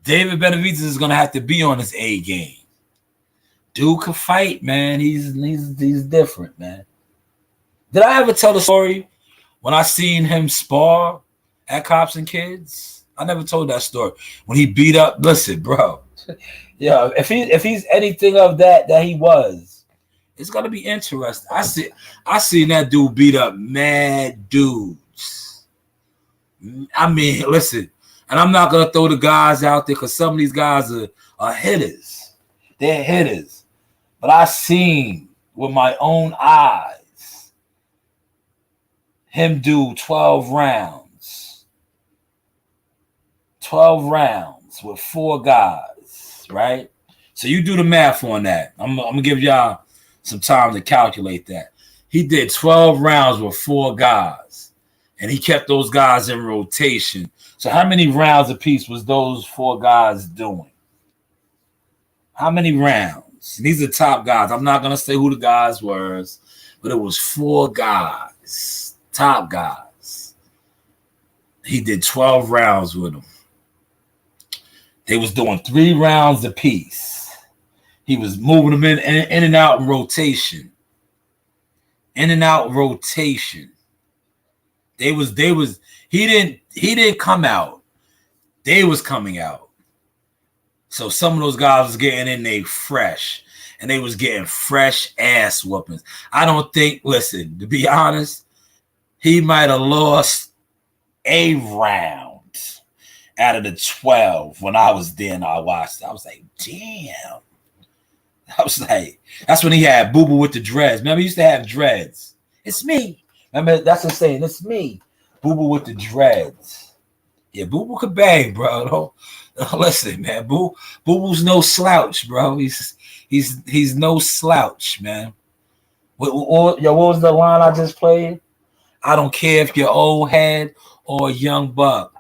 David Benavidez is gonna have to be on his A game. Dude can fight, man. He's different, man. Did I ever tell the story when I seen him spar at Cops and Kids? I never told that story. When he beat up. Listen, bro. Yeah, if he's anything of that he was. It's gonna be interesting. I seen that dude beat up mad dudes. I mean, listen, and I'm not gonna throw the guys out there because some of these guys are hitters. They're hitters. But I seen with my own eyes him do 12 rounds. 12 rounds with 4 guys, right? So you do the math on that. I'm gonna give y'all some time to calculate that. He did 12 rounds with 4 guys, and he kept those guys in rotation. So how many rounds apiece was those 4 guys doing? How many rounds? And these are top guys. I'm not going to say who the guys were, but it was 4 guys, top guys. He did 12 rounds with them. They was doing 3 rounds apiece. He was moving them in and out in rotation. In and out rotation. He didn't come out. They was coming out. So some of those guys was getting in there fresh. And they was getting fresh ass whoopings. I don't think, listen, to be honest, he might have lost a round out of the 12 when I was there and I watched it. I was like, damn. I was like, that's when he had Boo Boo with the dreads. Remember, he used to have dreads. It's me. Remember, that's what I'm saying. It's me. Boo Boo with the dreads. Yeah, Boo Boo could bang, bro. Don't listen, man. Boo Boo's no slouch, bro. He's no slouch, man. What was the line I just played? I don't care if you're old head or a young buck.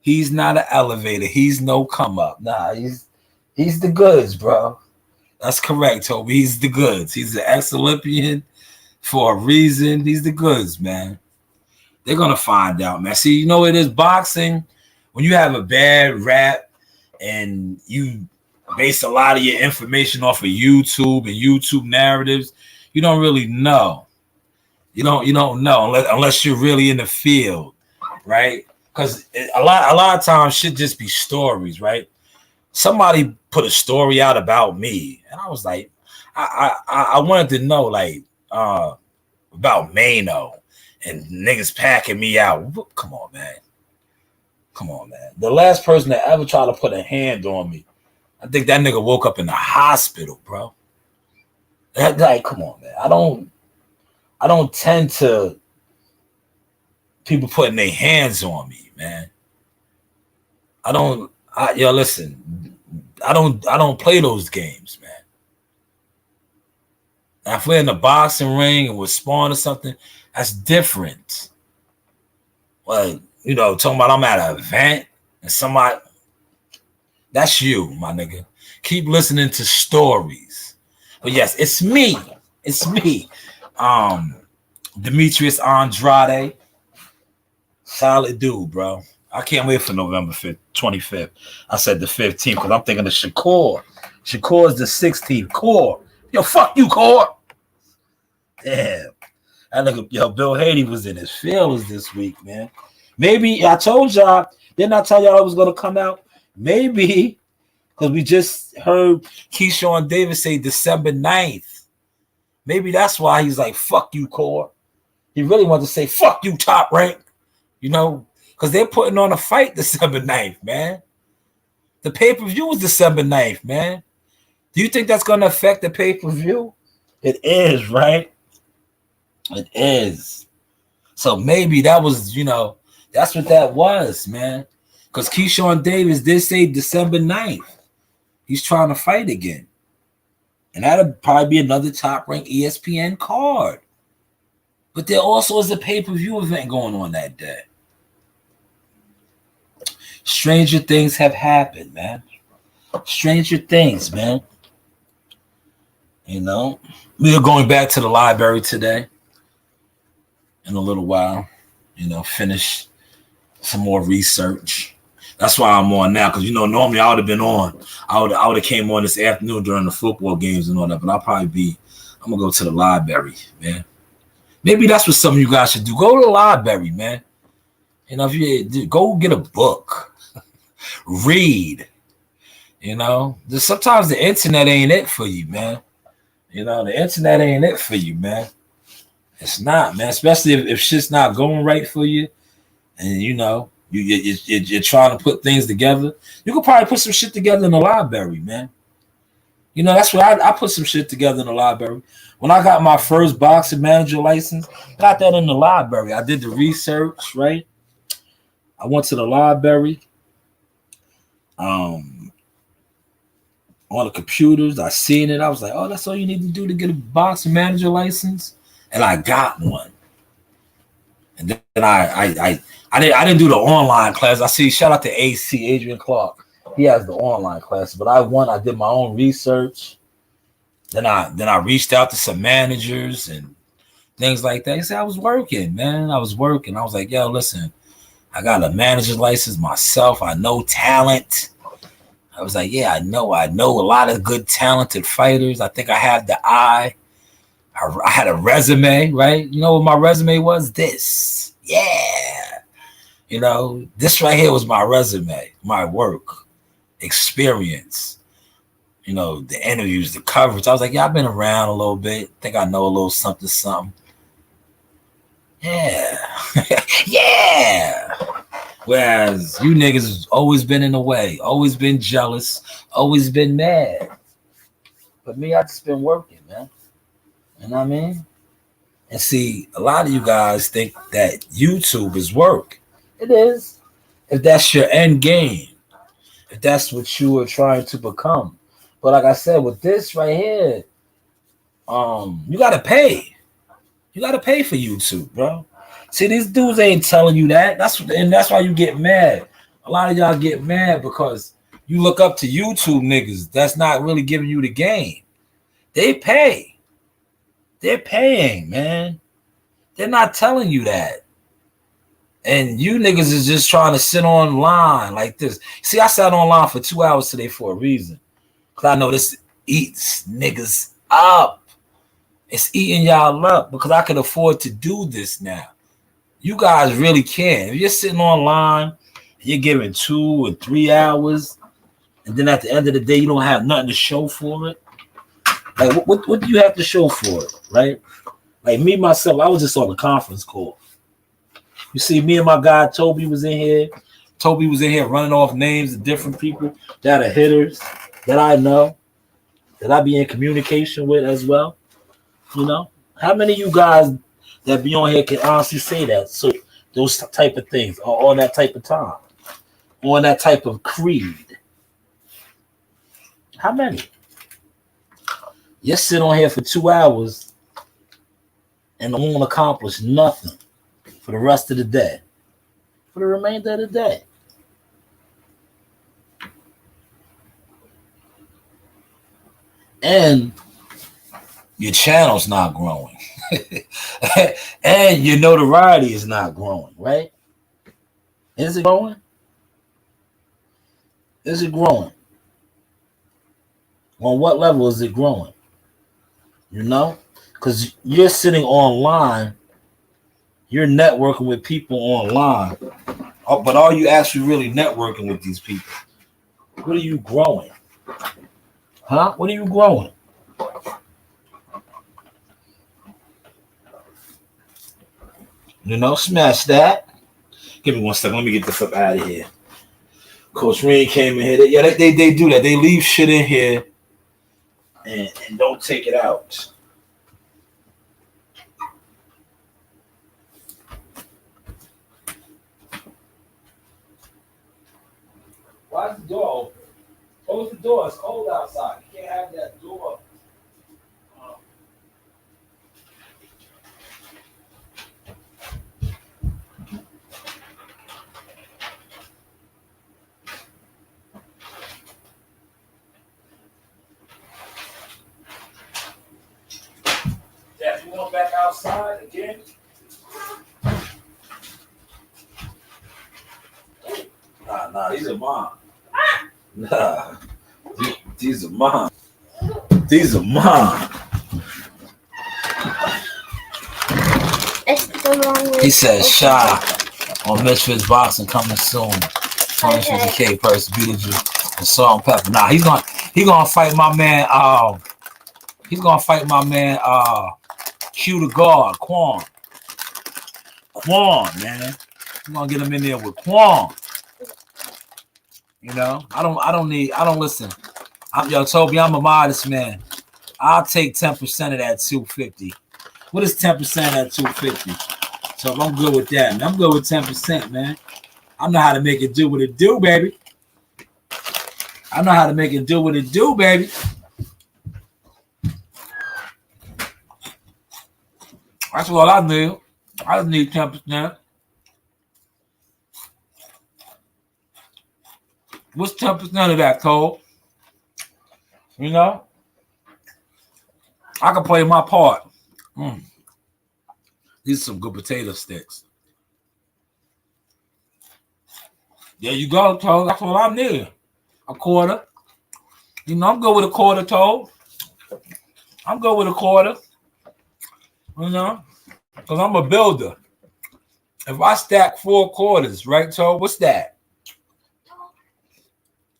He's not an elevator. He's no come up. Nah, he's the goods, bro. That's correct, Toby. He's the goods. He's an ex-Olympian for a reason. He's the goods, man. They're gonna find out, man. See, you know it is boxing. When you have a bad rap and you base a lot of your information off of YouTube and YouTube narratives, you don't really know. You don't know unless you're really in the field, right? Because a lot of times shit just be stories, right? Somebody put a story out about me, and I was like, I wanted to know like about Mano and niggas packing me out. Come on, man. The last person that ever tried to put a hand on me, I think that nigga woke up in the hospital, bro. Like, come on, man. I don't tend to people putting their hands on me, man. Listen, I don't play those games, man. Now, if we're in the boxing ring and we're sparring or something, that's different. Well, talking about I'm at an event and somebody, that's you, my nigga. Keep listening to stories. But yes, it's me. Demetrius Andrade. Solid dude, bro. I can't wait for November 5th, 25th. I said the 15th because I'm thinking of Shakur. Shakur's the 16th. Core. Yo, fuck you, Core. Damn. Bill Hader was in his feelings this week, man. Maybe I told y'all, didn't I tell y'all it was going to come out? Maybe because we just heard Keyshawn Davis say December 9th. Maybe that's why he's like, fuck you, Core. He really wanted to say, fuck you, Top Rank. Because they're putting on a fight December 9th, man. The pay-per-view is December 9th, man. Do you think that's going to affect the pay-per-view? It is, right? It is. So maybe that was, that's what that was, man. Because Keyshawn Davis did say December 9th. He's trying to fight again. And that'll probably be another top-ranked ESPN card. But there also is a pay-per-view event going on that day. Stranger things have happened, man. Stranger things, man. We are going back to the library today in a little while. Finish some more research. That's why I'm on now, because normally I would have been on. I would have came on this afternoon during the football games and all that, but I'm gonna go to the library, man. Maybe that's what some of you guys should do. Go to the library, man. If you go get a book, read. Sometimes the internet ain't it for you, man. The internet ain't it for you, man. It's not, man. Especially if shit's not going right for you, and you're trying to put things together. You could probably put some shit together in the library, man. That's what I put some shit together in the library. When I got my first boxing manager license, got that in the library. I did the research, right? I went to the library. On the computers, I seen it. I was like, oh, that's all you need to do to get a boxing manager license. And I got one. And then I didn't do the online class. Shout out to AC, Adrian Clark. He has the online class, but I did my own research. Then I reached out to some managers and things like that. He said I was working, man. I was like, yo, listen, I got a manager's license myself. I know talent. I was like, yeah, I know a lot of good talented fighters. I think I have the eye. I had a resume, right? You know what my resume was? This. Yeah. This right here was my resume, my work, experience, the interviews, the coverage. I was like, yeah, I've been around a little bit. Think I know a little something. Yeah. Yeah. Whereas you niggas has always been in the way, always been jealous, always been mad. But me, I just been working, man. You know what I mean? And see, a lot of you guys think that YouTube is work. It is. If that's your end game. If that's what you are trying to become. But like I said, with this right here, you gotta pay. You gotta pay for YouTube, bro. See, these dudes ain't telling you that. That's why you get mad. A lot of y'all get mad because you look up to YouTube niggas that's not really giving you the game. They pay. They're paying, man. They're not telling you that. And you niggas is just trying to sit online like this. See, I sat online for 2 hours today for a reason. Because I know this eats niggas up. It's eating y'all up because I can afford to do this now. You guys really can. If you're sitting online, you're giving 2 or 3 hours, and then at the end of the day, you don't have nothing to show for it. Like, what do you have to show for it, right? Like me, myself, I was just on a conference call. You see, me and my guy, Toby, was in here. Toby was in here running off names of different people that are hitters that I know, that I be in communication with as well. You know? How many of you guys that be on here can honestly say that? So those type of things are on that type of time, on that type of creed. How many? You sit on here for 2 hours and won't accomplish nothing for the rest of the day, for the remainder of the day. And your channel's not growing. And your notoriety is not growing, right? Is it growing? Is it growing? On what level is it growing? You know? Because you're sitting online, you're networking with people online, but are you actually really networking with these people? What are you growing? Huh? What are you growing? You know, smash that. Give me 1 second. Let me get the fuck out of here. Coach Reed came in here. They do that. They leave shit in here and don't take it out. Why is the door open? Close the door. It's cold outside. You can't have that door. Dad, you want back outside again? Nah, these are mine. Nah, these are mine. These are mine. He says, "Shy on Misfits Boxing coming soon. Furnishes a K Purse, beautiful, and Salt and Pepper." Nah, he's gonna fight my man. He's gonna fight my man. Q the guard, Quan, man. He's gonna get him in there with Quan. You know, I don't listen. Yo, Toby, I'm a modest man. I'll take 10% of that 250. What is 10% of that 250? So I'm good with that, man. I'm good with 10%, man. I know how to make it do what it do, baby. I know how to make it do what it do, baby. That's what I need. I just need 10%. What's 10% of that, Cole? You know? I can play my part. These are some good potato sticks. There you go, Cole. That's what I need. A quarter. You know, I'm good with a quarter, Cole. I'm good with a quarter. You know? Because I'm a builder. If I stack 4 quarters, right, Cole? What's that?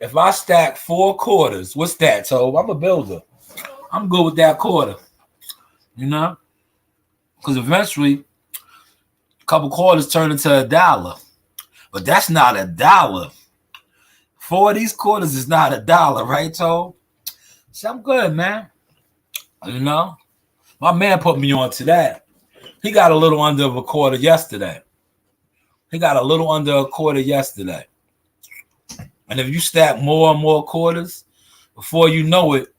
If I stack 4 quarters, what's that, Tobe? I'm a builder. I'm good with that quarter. You know? Because eventually, a couple quarters turn into $1. But that's not $1. 4 of these quarters is not $1, right, Tobe? So I'm good, man. You know? My man put me on to that. He got a little under a quarter yesterday. And if you stack more and more quarters, before you know it,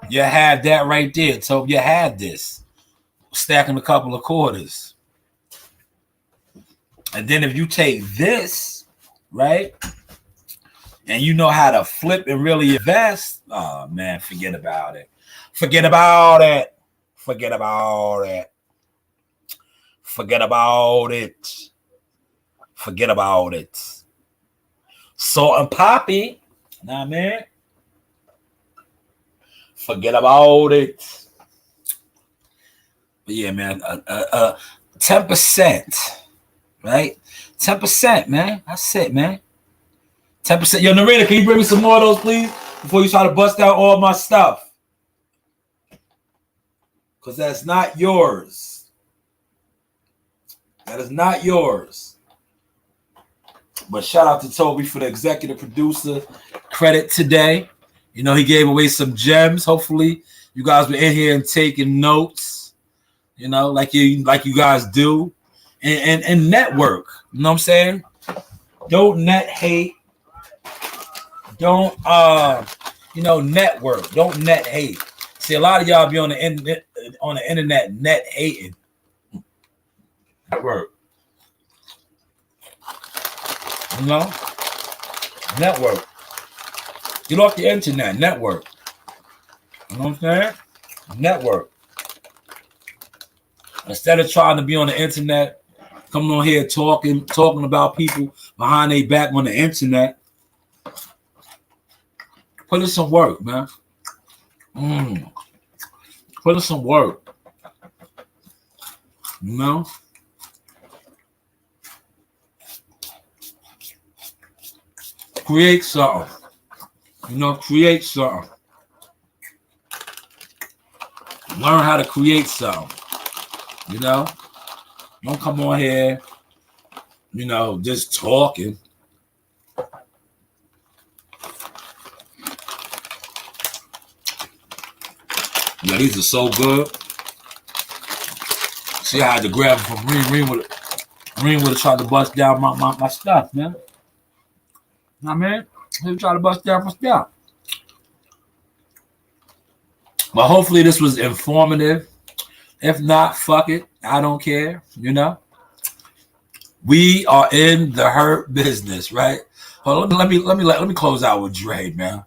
you have that right there. So you have this. Stacking a couple of quarters. And then if you take this, right, and you know how to flip and really invest, oh man, forget about it. Forget about it. Forget about it. Forget about it. Forget about it. Salt and poppy, nah man. Forget about it. But yeah, man, 10%, right? 10%, man. That's it, man. 10%. Yo, narrator, can you bring me some more of those, please? Before you try to bust out all my stuff. Because that's not yours. That is not yours. But shout out to Toby for the executive producer credit today. You know, he gave away some gems. Hopefully, you guys were in here and taking notes. You know, like you guys do. And network. You know what I'm saying? Don't net hate. Don't network. Don't net hate. See, a lot of y'all be on the internet net hating. Network. You know? Network. Get off the internet. Network. You know what I'm saying? Network. Instead of trying to be on the internet, coming on here talking about people behind their back on the internet, put in some work, man. Put in some work. You know? Create something. You know, create something. Learn how to create something. You know? Don't come on here, you know, just talking. Yeah, these are so good. See, I had to grab them from Reem would have tried to bust down my stuff, man. Nah, man, he tried to bust down my stuff. But hopefully this was informative. If not, fuck it. I don't care. You know, we are in the hurt business, right? Hold on, let me close out with Dre, man.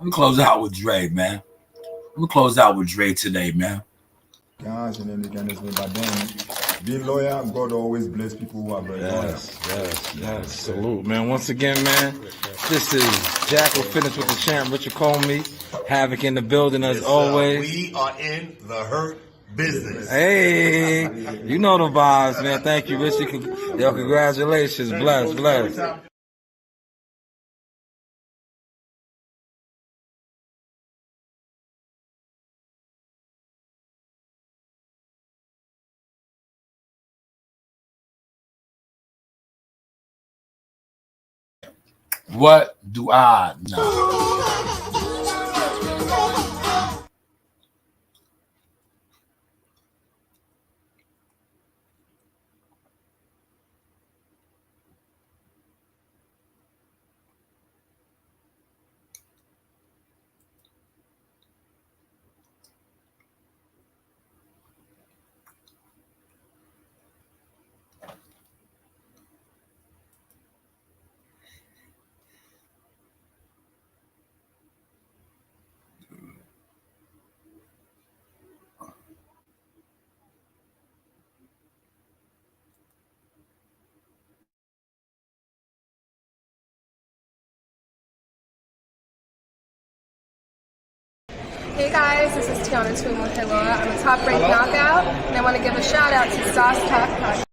Let me close out with Dre, man. Let me close out with Dre today, man. Gosh, and then they can listen, but then being loyal, God always bless people who are very loyal. Yes. Salute, man. Once again, man, this is Jackal Fitness with the champ, Richard Comey. Havoc in the building as always. We are in the hurt business. Hey, you know the vibes, man. Thank you, Richard. Yo, congratulations. Bless. What do I know? Hey guys, this is Tiana Twin with Hello. I'm a top-ranked knockout, and I want to give a shout out to Sauce Talk Podcast.